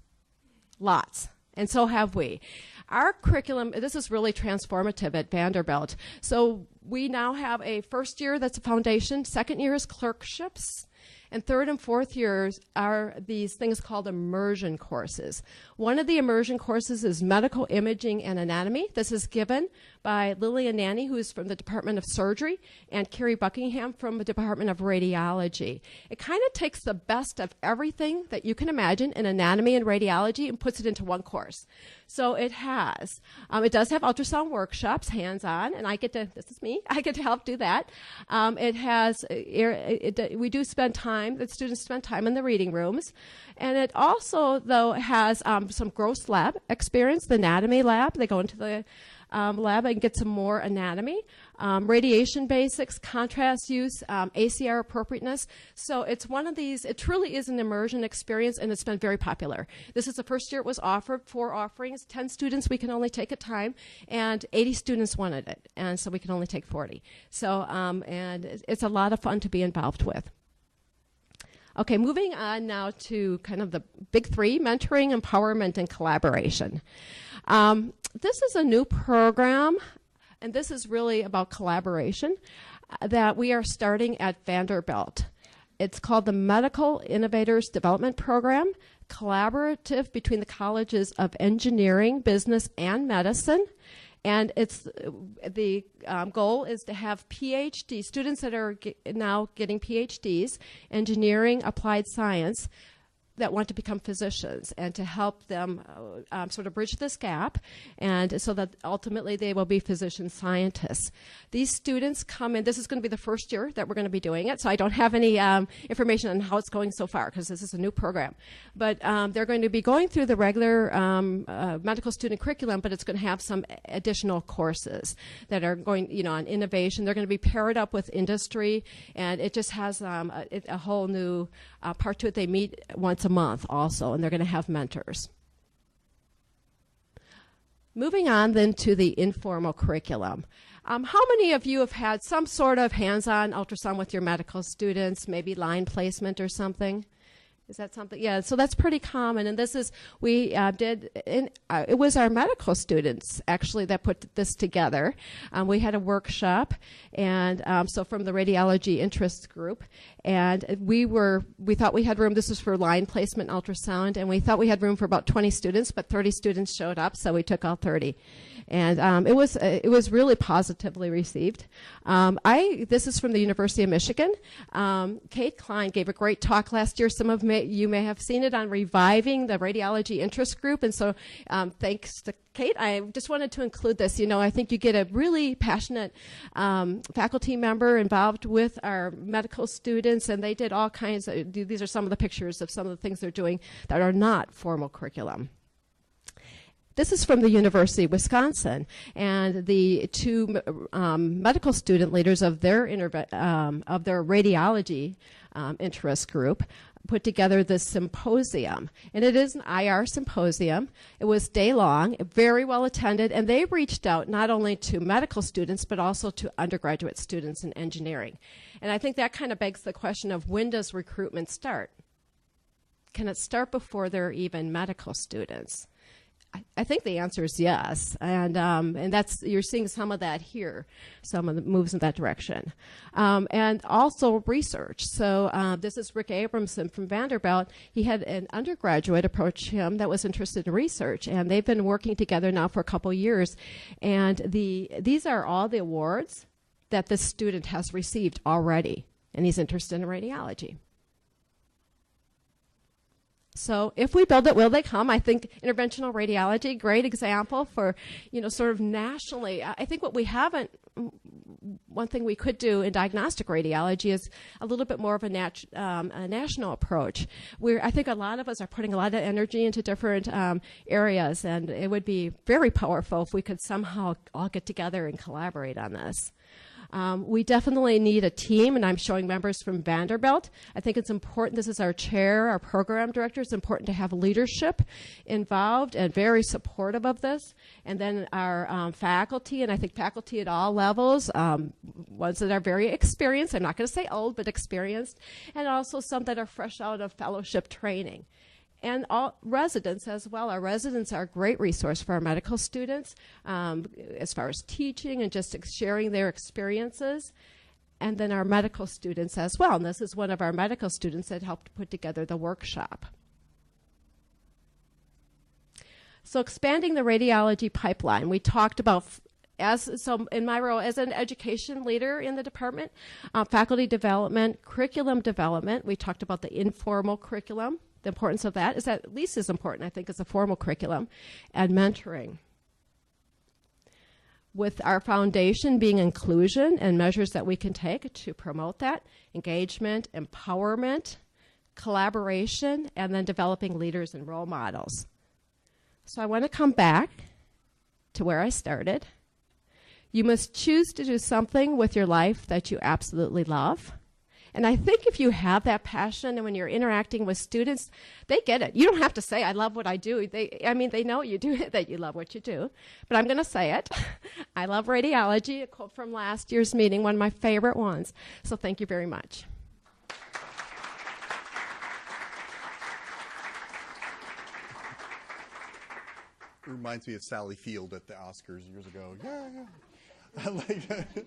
Lots. And so have we. Our curriculum, this is really transformative at Vanderbilt. So we now have a first year that's a foundation, second year is clerkships, and third and fourth years are these things called immersion courses. One of the immersion courses is medical imaging and anatomy. This is given by Lillian Nanny, who's from the Department of Surgery, and Carrie Buckingham from the Department of Radiology. It kind of takes the best of everything that you can imagine in anatomy and radiology and puts it into one course. So it has, it does have ultrasound workshops, hands-on, and I get to, this is me, I get to help do that. It has, we do spend time, the students spend time in the reading rooms. And it also, though, has some gross lab experience, the anatomy lab. They go into the lab and get some more anatomy, radiation basics, contrast use, ACR appropriateness. So it's one of these, it truly is an immersion experience, and it's been very popular. This is the first year it was offered, 4 offerings, 10 students we can only take at a time, and 80 students wanted it, and so we can only take 40. So, and it's a lot of fun to be involved with. Okay, moving on now to kind of the big 3, mentoring, empowerment, and collaboration. This is a new program, and this is really about collaboration that we are starting at Vanderbilt. It's called the Medical Innovators Development Program, collaborative between the colleges of engineering, business, and medicine. And it's the goal is to have PhD students that are now getting PhDs, engineering, applied science, that want to become physicians, and to help them sort of bridge this gap, and so that ultimately they will be physician scientists. These students come in, this is going to be the first year that we're going to be doing it, so I don't have any information on how it's going so far, because this is a new program. But they're going to be going through the regular medical student curriculum, but it's going to have some additional courses that are going, you know, on innovation. They're going to be paired up with industry, and it just has a whole new part to it. They meet once a month also, and they're going to have mentors. Moving on then to the informal curriculum. How many of you have had some sort of hands-on ultrasound with your medical students, maybe line placement or something? Is that something? Yeah, so that's pretty common. And this is, we it was our medical students actually that put this together. We had a workshop, and so from the radiology interest group, and we thought we had room, this is for line placement ultrasound, and we thought we had room for about 20 students, but 30 students showed up, so we took all 30. And it was really positively received. This is from the University of Michigan. Kate Klein gave a great talk last year. Some of you may have seen it on reviving the radiology interest group. And so thanks to Kate, I just wanted to include this. You know, I think you get a really passionate faculty member involved with our medical students, and they did all kinds of, these are some of the pictures of some of the things they're doing that are not formal curriculum. This is from the University of Wisconsin, and the 2 medical student leaders of their radiology interest group put together this symposium. And it is an IR symposium. It was day long, very well attended, and they reached out not only to medical students, but also to undergraduate students in engineering. And I think that kind of begs the question of, when does recruitment start? Can it start before there are even medical students? I think the answer is yes, and that's, you're seeing some of that here, some of the moves in that direction, and also research. So this is Rick Abramson from Vanderbilt. He had an undergraduate approach him that was interested in research, and they've been working together now for a couple years, and these are all the awards that this student has received already, and he's interested in radiology. So if we build it, will they come? I think interventional radiology, great example for, sort of nationally. I think what we haven't, one thing we could do in diagnostic radiology is a little bit more of a national approach. I think a lot of us are putting a lot of energy into different areas, and it would be very powerful if we could somehow all get together and collaborate on this. We definitely need a team, and I'm showing members from Vanderbilt. I think it's important, this is our chair, our program director, it's important to have leadership involved and very supportive of this. And then our faculty, and I think faculty at all levels, ones that are very experienced, I'm not going to say old, but experienced, and also some that are fresh out of fellowship training. And all residents as well. Our residents are a great resource for our medical students as far as teaching and just sharing their experiences. And then our medical students as well. And this is one of our medical students that helped put together the workshop. So expanding the radiology pipeline. We talked about, so in my role as an education leader in the department, faculty development, curriculum development. We talked about the informal curriculum. The importance of that is at least as important, I think, as a formal curriculum, and mentoring. With our foundation being inclusion and measures that we can take to promote that, engagement, empowerment, collaboration, and then developing leaders and role models. So I want to come back to where I started. You must choose to do something with your life that you absolutely love. And I think if you have that passion, and when you're interacting with students, they get it. You don't have to say, I love what I do. They know you do it, that you love what you do. But I'm going to say it. I love radiology, a quote from last year's meeting, one of my favorite ones. So thank you very much. It reminds me of Sally Field at the Oscars years ago. Yeah. I like that.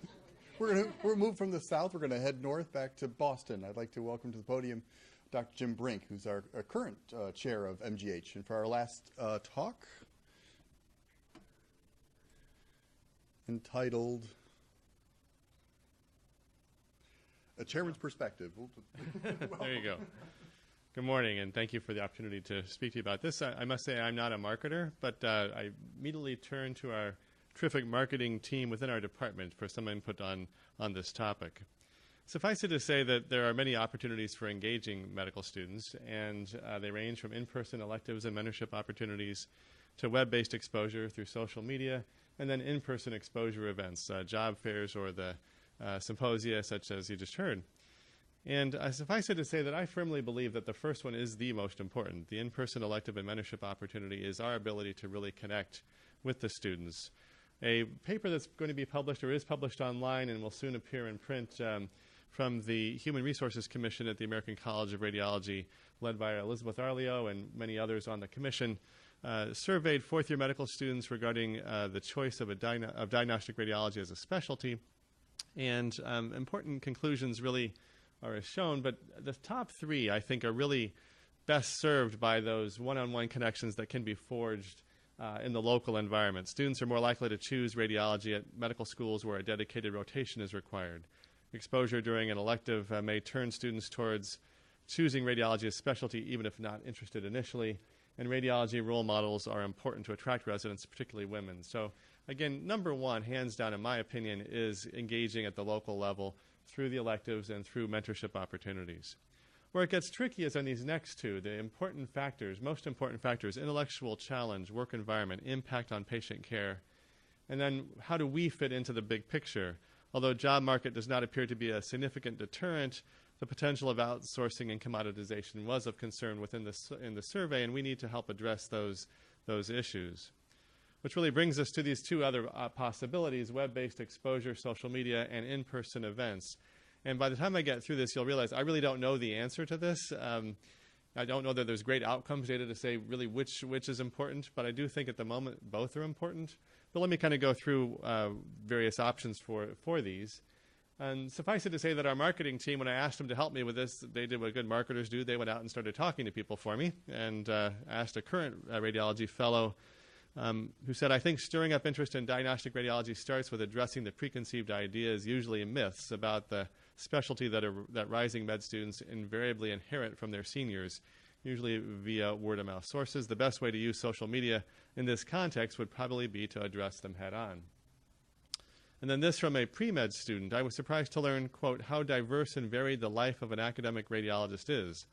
We're moved from the south. We're going to head north back to Boston. I'd like to welcome to the podium Dr. Jim Brink, who's our current chair of MGH. And for our last talk, entitled A Chairman's Perspective. There you go. Good morning, and thank you for the opportunity to speak to you about this. I must say I'm not a marketer, but I immediately turned to our terrific marketing team within our department for some input on this topic. Suffice it to say that there are many opportunities for engaging medical students, and they range from in-person electives and mentorship opportunities to web-based exposure through social media, and then in-person exposure events, job fairs or the symposia such as you just heard. And suffice it to say that I firmly believe that the first one is the most important. The in-person elective and mentorship opportunity is our ability to really connect with the students. A paper that's going to be published or is published online and will soon appear in print from the Human Resources Commission at the American College of Radiology, led by Elizabeth Arleo and many others on the commission, surveyed fourth-year medical students regarding the choice of diagnostic radiology as a specialty. And important conclusions really are as shown, but the top three, I think, are really best served by those one-on-one connections that can be forged in the local environment. Students are more likely to choose radiology at medical schools where a dedicated rotation is required. Exposure during an elective may turn students towards choosing radiology as specialty, even if not interested initially. And radiology role models are important to attract residents, particularly women. So again, number one, hands down, in my opinion, is engaging at the local level through the electives and through mentorship opportunities. Where it gets tricky is on these next two, the important factors, most important factors: intellectual challenge, work environment, impact on patient care, and then how do we fit into the big picture? Although job market does not appear to be a significant deterrent, the potential of outsourcing and commoditization was of concern within in the survey, and we need to help address those issues. Which really brings us to these two other possibilities: web-based exposure, social media, and in-person events. And by the time I get through this, you'll realize I really don't know the answer to this. I don't know that there's great outcomes data to say really which is important, but I do think at the moment both are important. But let me kind of go through various options for these. And suffice it to say that our marketing team, when I asked them to help me with this, they did what good marketers do. They went out and started talking to people for me, and asked a current radiology fellow who said, I think stirring up interest in diagnostic radiology starts with addressing the preconceived ideas, usually myths, about the specialty that rising med students invariably inherit from their seniors. usually via word-of-mouth sources. The best way to use social media in this context would probably be to address them head-on. And then this from a pre-med student. I was surprised to learn, quote, how diverse and varied the life of an academic radiologist is.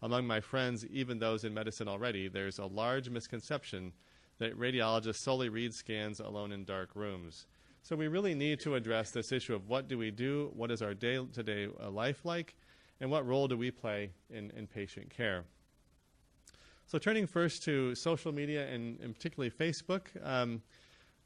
Among my friends, even those in medicine already, there's a large misconception that radiologists solely read scans alone in dark rooms. So we really need to address this issue of what do we do, what is our day-to-day life like, and what role do we play in patient care. So turning first to social media and particularly Facebook,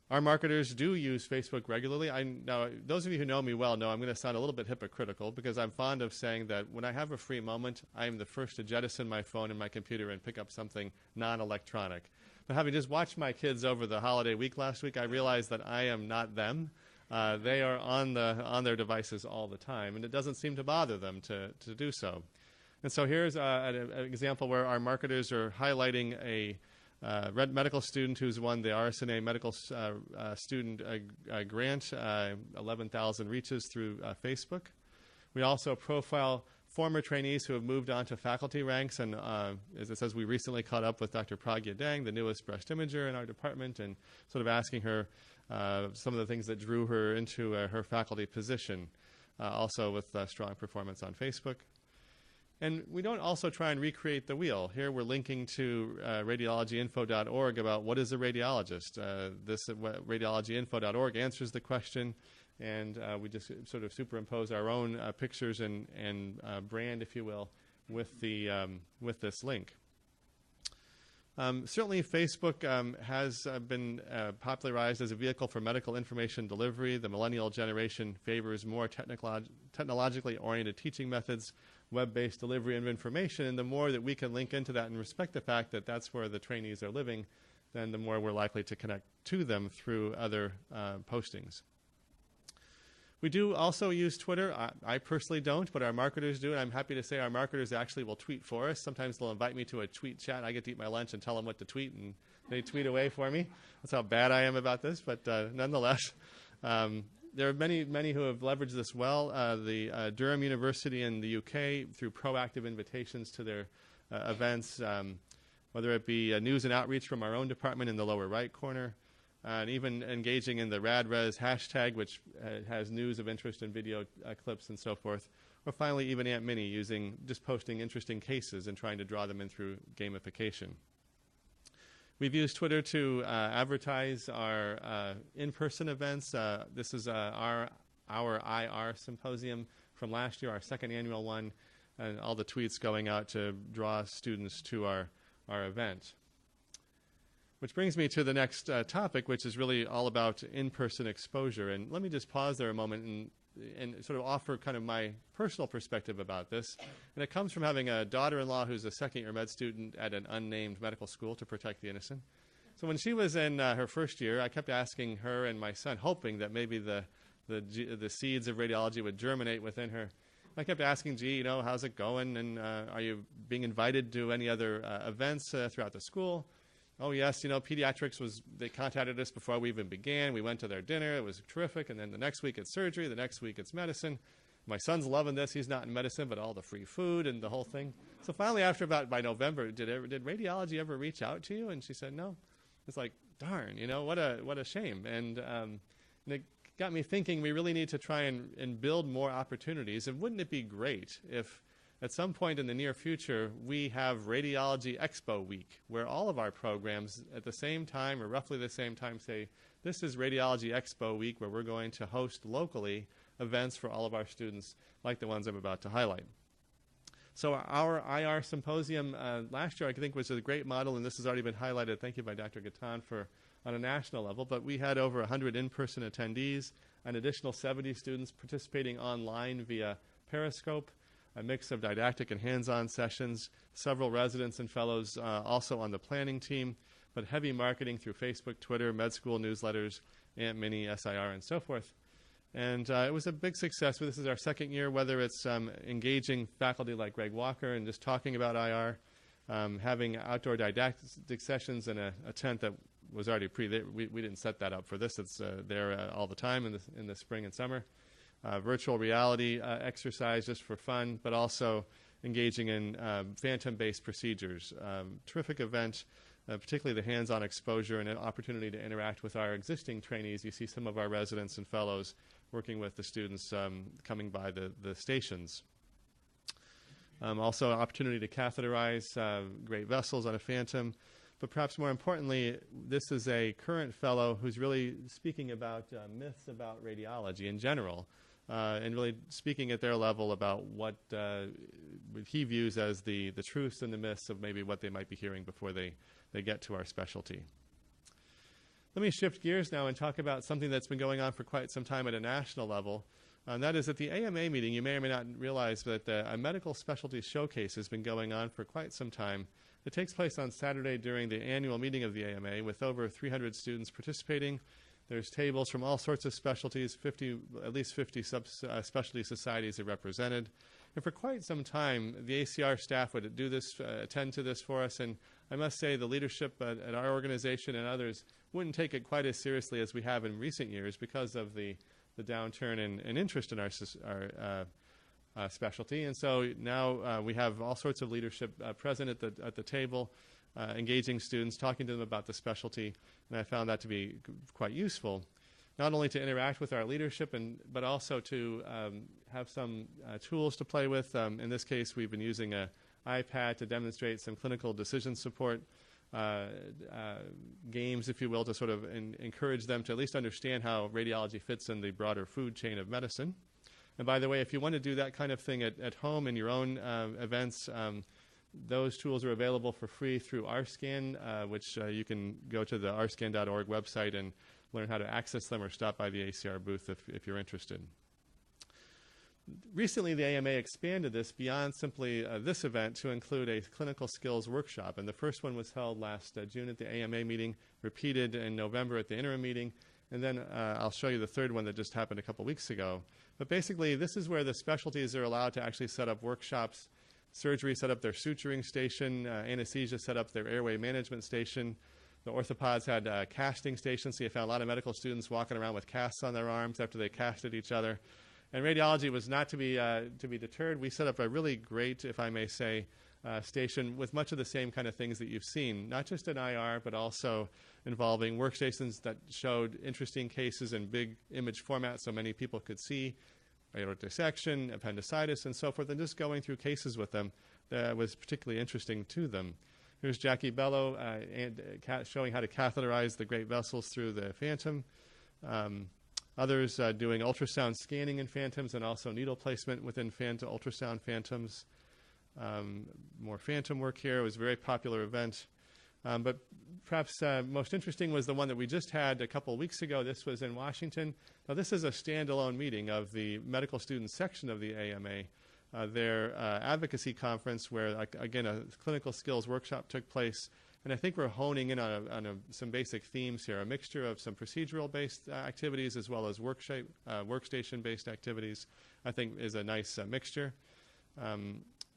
our marketers do use Facebook regularly. Now, those of you who know me well know I'm going to sound a little bit hypocritical because I'm fond of saying that when I have a free moment, I am the first to jettison my phone and my computer and pick up something non-electronic. But having just watched my kids over the holiday week last week, I realized that I am not them. They are on their devices all the time, and it doesn't seem to bother them to do so. And so here's an example where our marketers are highlighting a medical student who's won the RSNA medical student grant, 11,000 reaches through Facebook. We also profile former trainees who have moved on to faculty ranks, and as it says, we recently caught up with Dr. Pragya Dang, the newest breast imager in our department, and sort of asking her some of the things that drew her into her faculty position, also with strong performance on Facebook. And we don't also try and recreate the wheel. Here we're linking to radiologyinfo.org about what is a radiologist. This radiologyinfo.org answers the question, and we just sort of superimpose our own pictures and brand, if you will, with this link. Certainly Facebook has been popularized as a vehicle for medical information delivery. The millennial generation favors more technologically oriented teaching methods, web-based delivery of information, and the more that we can link into that and respect the fact that that's where the trainees are living, then the more we're likely to connect to them through other postings. We do also use Twitter. I personally don't, but our marketers do, and I'm happy to say our marketers actually will tweet for us. Sometimes they'll invite me to a tweet chat. I get to eat my lunch and tell them what to tweet, and they tweet away for me. That's how bad I am about this, but nonetheless, there are many who have leveraged this well. The Durham University in the UK, through proactive invitations to their events, whether it be news and outreach from our own department in the lower right corner, and even engaging in the RadRes hashtag, which has news of interest in video clips and so forth. Or finally, even Aunt Minnie just posting interesting cases and trying to draw them in through gamification. We've used Twitter to advertise our in-person events. This is our IR symposium from last year, our second annual one, and all the tweets going out to draw students to our event. Which brings me to the next topic, which is really all about in-person exposure. And let me just pause there a moment and sort of offer kind of my personal perspective about this. And it comes from having a daughter-in-law who's a second-year med student at an unnamed medical school to protect the innocent. So when she was in her first year, I kept asking her and my son, hoping that maybe the seeds of radiology would germinate within her. I kept asking, gee, how's it going? And are you being invited to any other events throughout the school? Oh, yes, pediatrics they contacted us before we even began. We went to their dinner. It was terrific. And then the next week it's surgery. The next week it's medicine. My son's loving this. He's not in medicine, but all the free food and the whole thing. So finally, by November, did radiology ever reach out to you? And she said, no. It's like, darn, what a shame. And it got me thinking we really need to try and build more opportunities. And wouldn't it be great if at some point in the near future, we have Radiology Expo Week, where all of our programs at the same time or roughly the same time say, this is Radiology Expo Week, where we're going to host locally events for all of our students like the ones I'm about to highlight. So our IR symposium last year, I think, was a great model, and this has already been highlighted. Thank you by Dr. Ghatan on a national level. But we had over 100 in-person attendees, an additional 70 students participating online via Periscope, a mix of didactic and hands-on sessions, several residents and fellows also on the planning team, but heavy marketing through Facebook, Twitter, med school newsletters, Aunt Minnie, SIR, and so forth. And it was a big success. This is our second year, whether it's engaging faculty like Greg Walker and just talking about IR, having outdoor didactic sessions in a tent that was already we didn't set that up for this. It's there all the time in the spring and summer. Virtual reality exercise just for fun, but also engaging in phantom-based procedures. Terrific event, particularly the hands-on exposure and an opportunity to interact with our existing trainees. You see some of our residents and fellows working with the students coming by the stations. Also an opportunity to catheterize great vessels on a phantom. But perhaps more importantly, this is a current fellow who's really speaking about myths about radiology in general, and really speaking at their level about what he views as the truths and the myths of maybe what they might be hearing before they get to our specialty. Let me shift gears now and talk about something that's been going on for quite some time at a national level. And that is at the AMA meeting, you may or may not realize that a medical specialty showcase has been going on for quite some time. It takes place on Saturday during the annual meeting of the AMA with over 300 students participating. There's tables from all sorts of specialties, at least 50 specialty societies are represented. And for quite some time, the ACR staff would attend to this for us. And I must say the leadership at our organization and others wouldn't take it quite as seriously as we have in recent years because of the downturn in interest in our specialty. And so now we have all sorts of leadership present at the table, engaging students, talking to them about the specialty, and I found that to be quite useful, not only to interact with our leadership, but also to have some tools to play with. In this case, we've been using an iPad to demonstrate some clinical decision support games, if you will, to sort of encourage them to at least understand how radiology fits in the broader food chain of medicine. And by the way, if you want to do that kind of thing at home in your own events, those tools are available for free through RScan, which you can go to the rscan.org website and learn how to access them or stop by the ACR booth if you're interested. Recently, the AMA expanded this beyond simply this event to include a clinical skills workshop. And the first one was held last June at the AMA meeting, repeated in November at the interim meeting. And then I'll show you the third one that just happened a couple weeks ago. But basically, this is where the specialties are allowed to actually set up workshops. Surgery set up their suturing station. Anesthesia set up their airway management station. The orthopods had casting stations, so you found a lot of medical students walking around with casts on their arms after they casted each other. And radiology was not to be deterred. We set up a really great, if I may say, station with much of the same kind of things that you've seen, not just in IR, but also involving workstations that showed interesting cases in big image format so many people could see, aortic dissection, appendicitis, and so forth, and just going through cases with them that was particularly interesting to them. Here's Jackie Bello showing how to catheterize the great vessels through the phantom. Others doing ultrasound scanning in phantoms and also needle placement within ultrasound phantoms. More phantom work here. It was a very popular event. But perhaps most interesting was the one that we just had a couple of weeks ago. This was in Washington. Now, this is a standalone meeting of the medical student section of the AMA. Their advocacy conference where, again, a clinical skills workshop took place. And I think we're honing in on some basic themes here, a mixture of some procedural-based activities as well as workstation-based activities, I think is a nice mixture.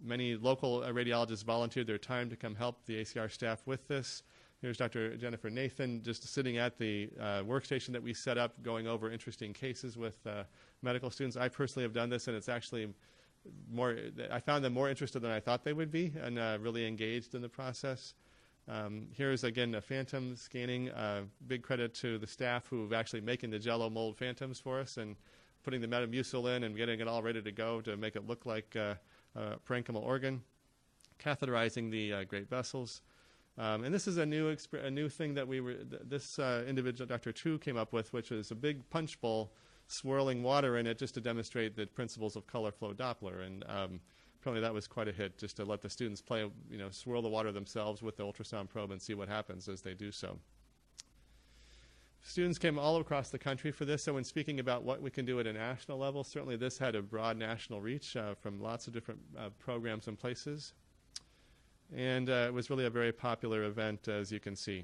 Many local radiologists volunteered their time to come help the ACR staff with this. Here's Dr. Jennifer Nathan just sitting at the workstation that we set up, going over interesting cases with medical students. I personally have done this, and it's actually I found them more interested than I thought they would be and really engaged in the process. Here's, again, a phantom scanning. Big credit to the staff who are actually making the Jell-O mold phantoms for us and putting the Metamucil in and getting it all ready to go to make it look like parenchymal organ, catheterizing the great vessels. And this is a new thing that this individual, Dr. Chu, came up with, which is a big punch bowl swirling water in it just to demonstrate the principles of color flow Doppler. And apparently that was quite a hit, just to let the students play, swirl the water themselves with the ultrasound probe and see what happens as they do so. Students came all across the country for this, so when speaking about what we can do at a national level, certainly this had a broad national reach from lots of different programs and places. And it was really a very popular event, as you can see.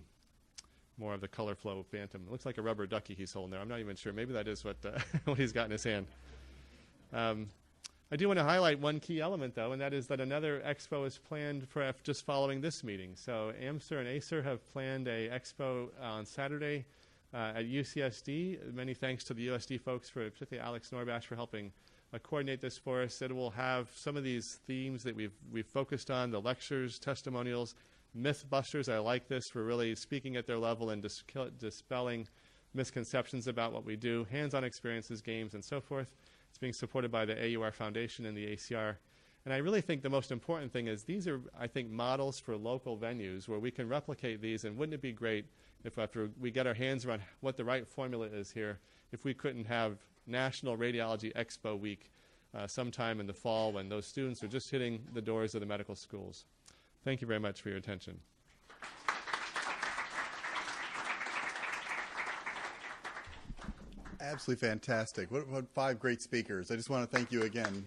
More of the color flow phantom. It looks like a rubber ducky he's holding there. I'm not even sure. Maybe that is what, what he's got in his hand. I do want to highlight one key element, though, and that is that another expo is planned for just following this meeting. So AMSR and ACER have planned a expo on Saturday at UCSD. Many thanks to the USD folks, particularly Alex Norbash, for helping coordinate this for us. It will have some of these themes that we've focused on, the lectures, testimonials, Mythbusters. I like this. We're really speaking at their level and dispelling misconceptions about what we do, hands-on experiences, games, and so forth. It's being supported by the AUR Foundation and the ACR. And I really think the most important thing is these are, I think, models for local venues where we can replicate these. And wouldn't it be great if after we get our hands around what the right formula is here, if we couldn't have National Radiology Expo Week sometime in the fall when those students are just hitting the doors of the medical schools. Thank you very much for your attention. Absolutely fantastic. What 5 great speakers. I just want to thank you again.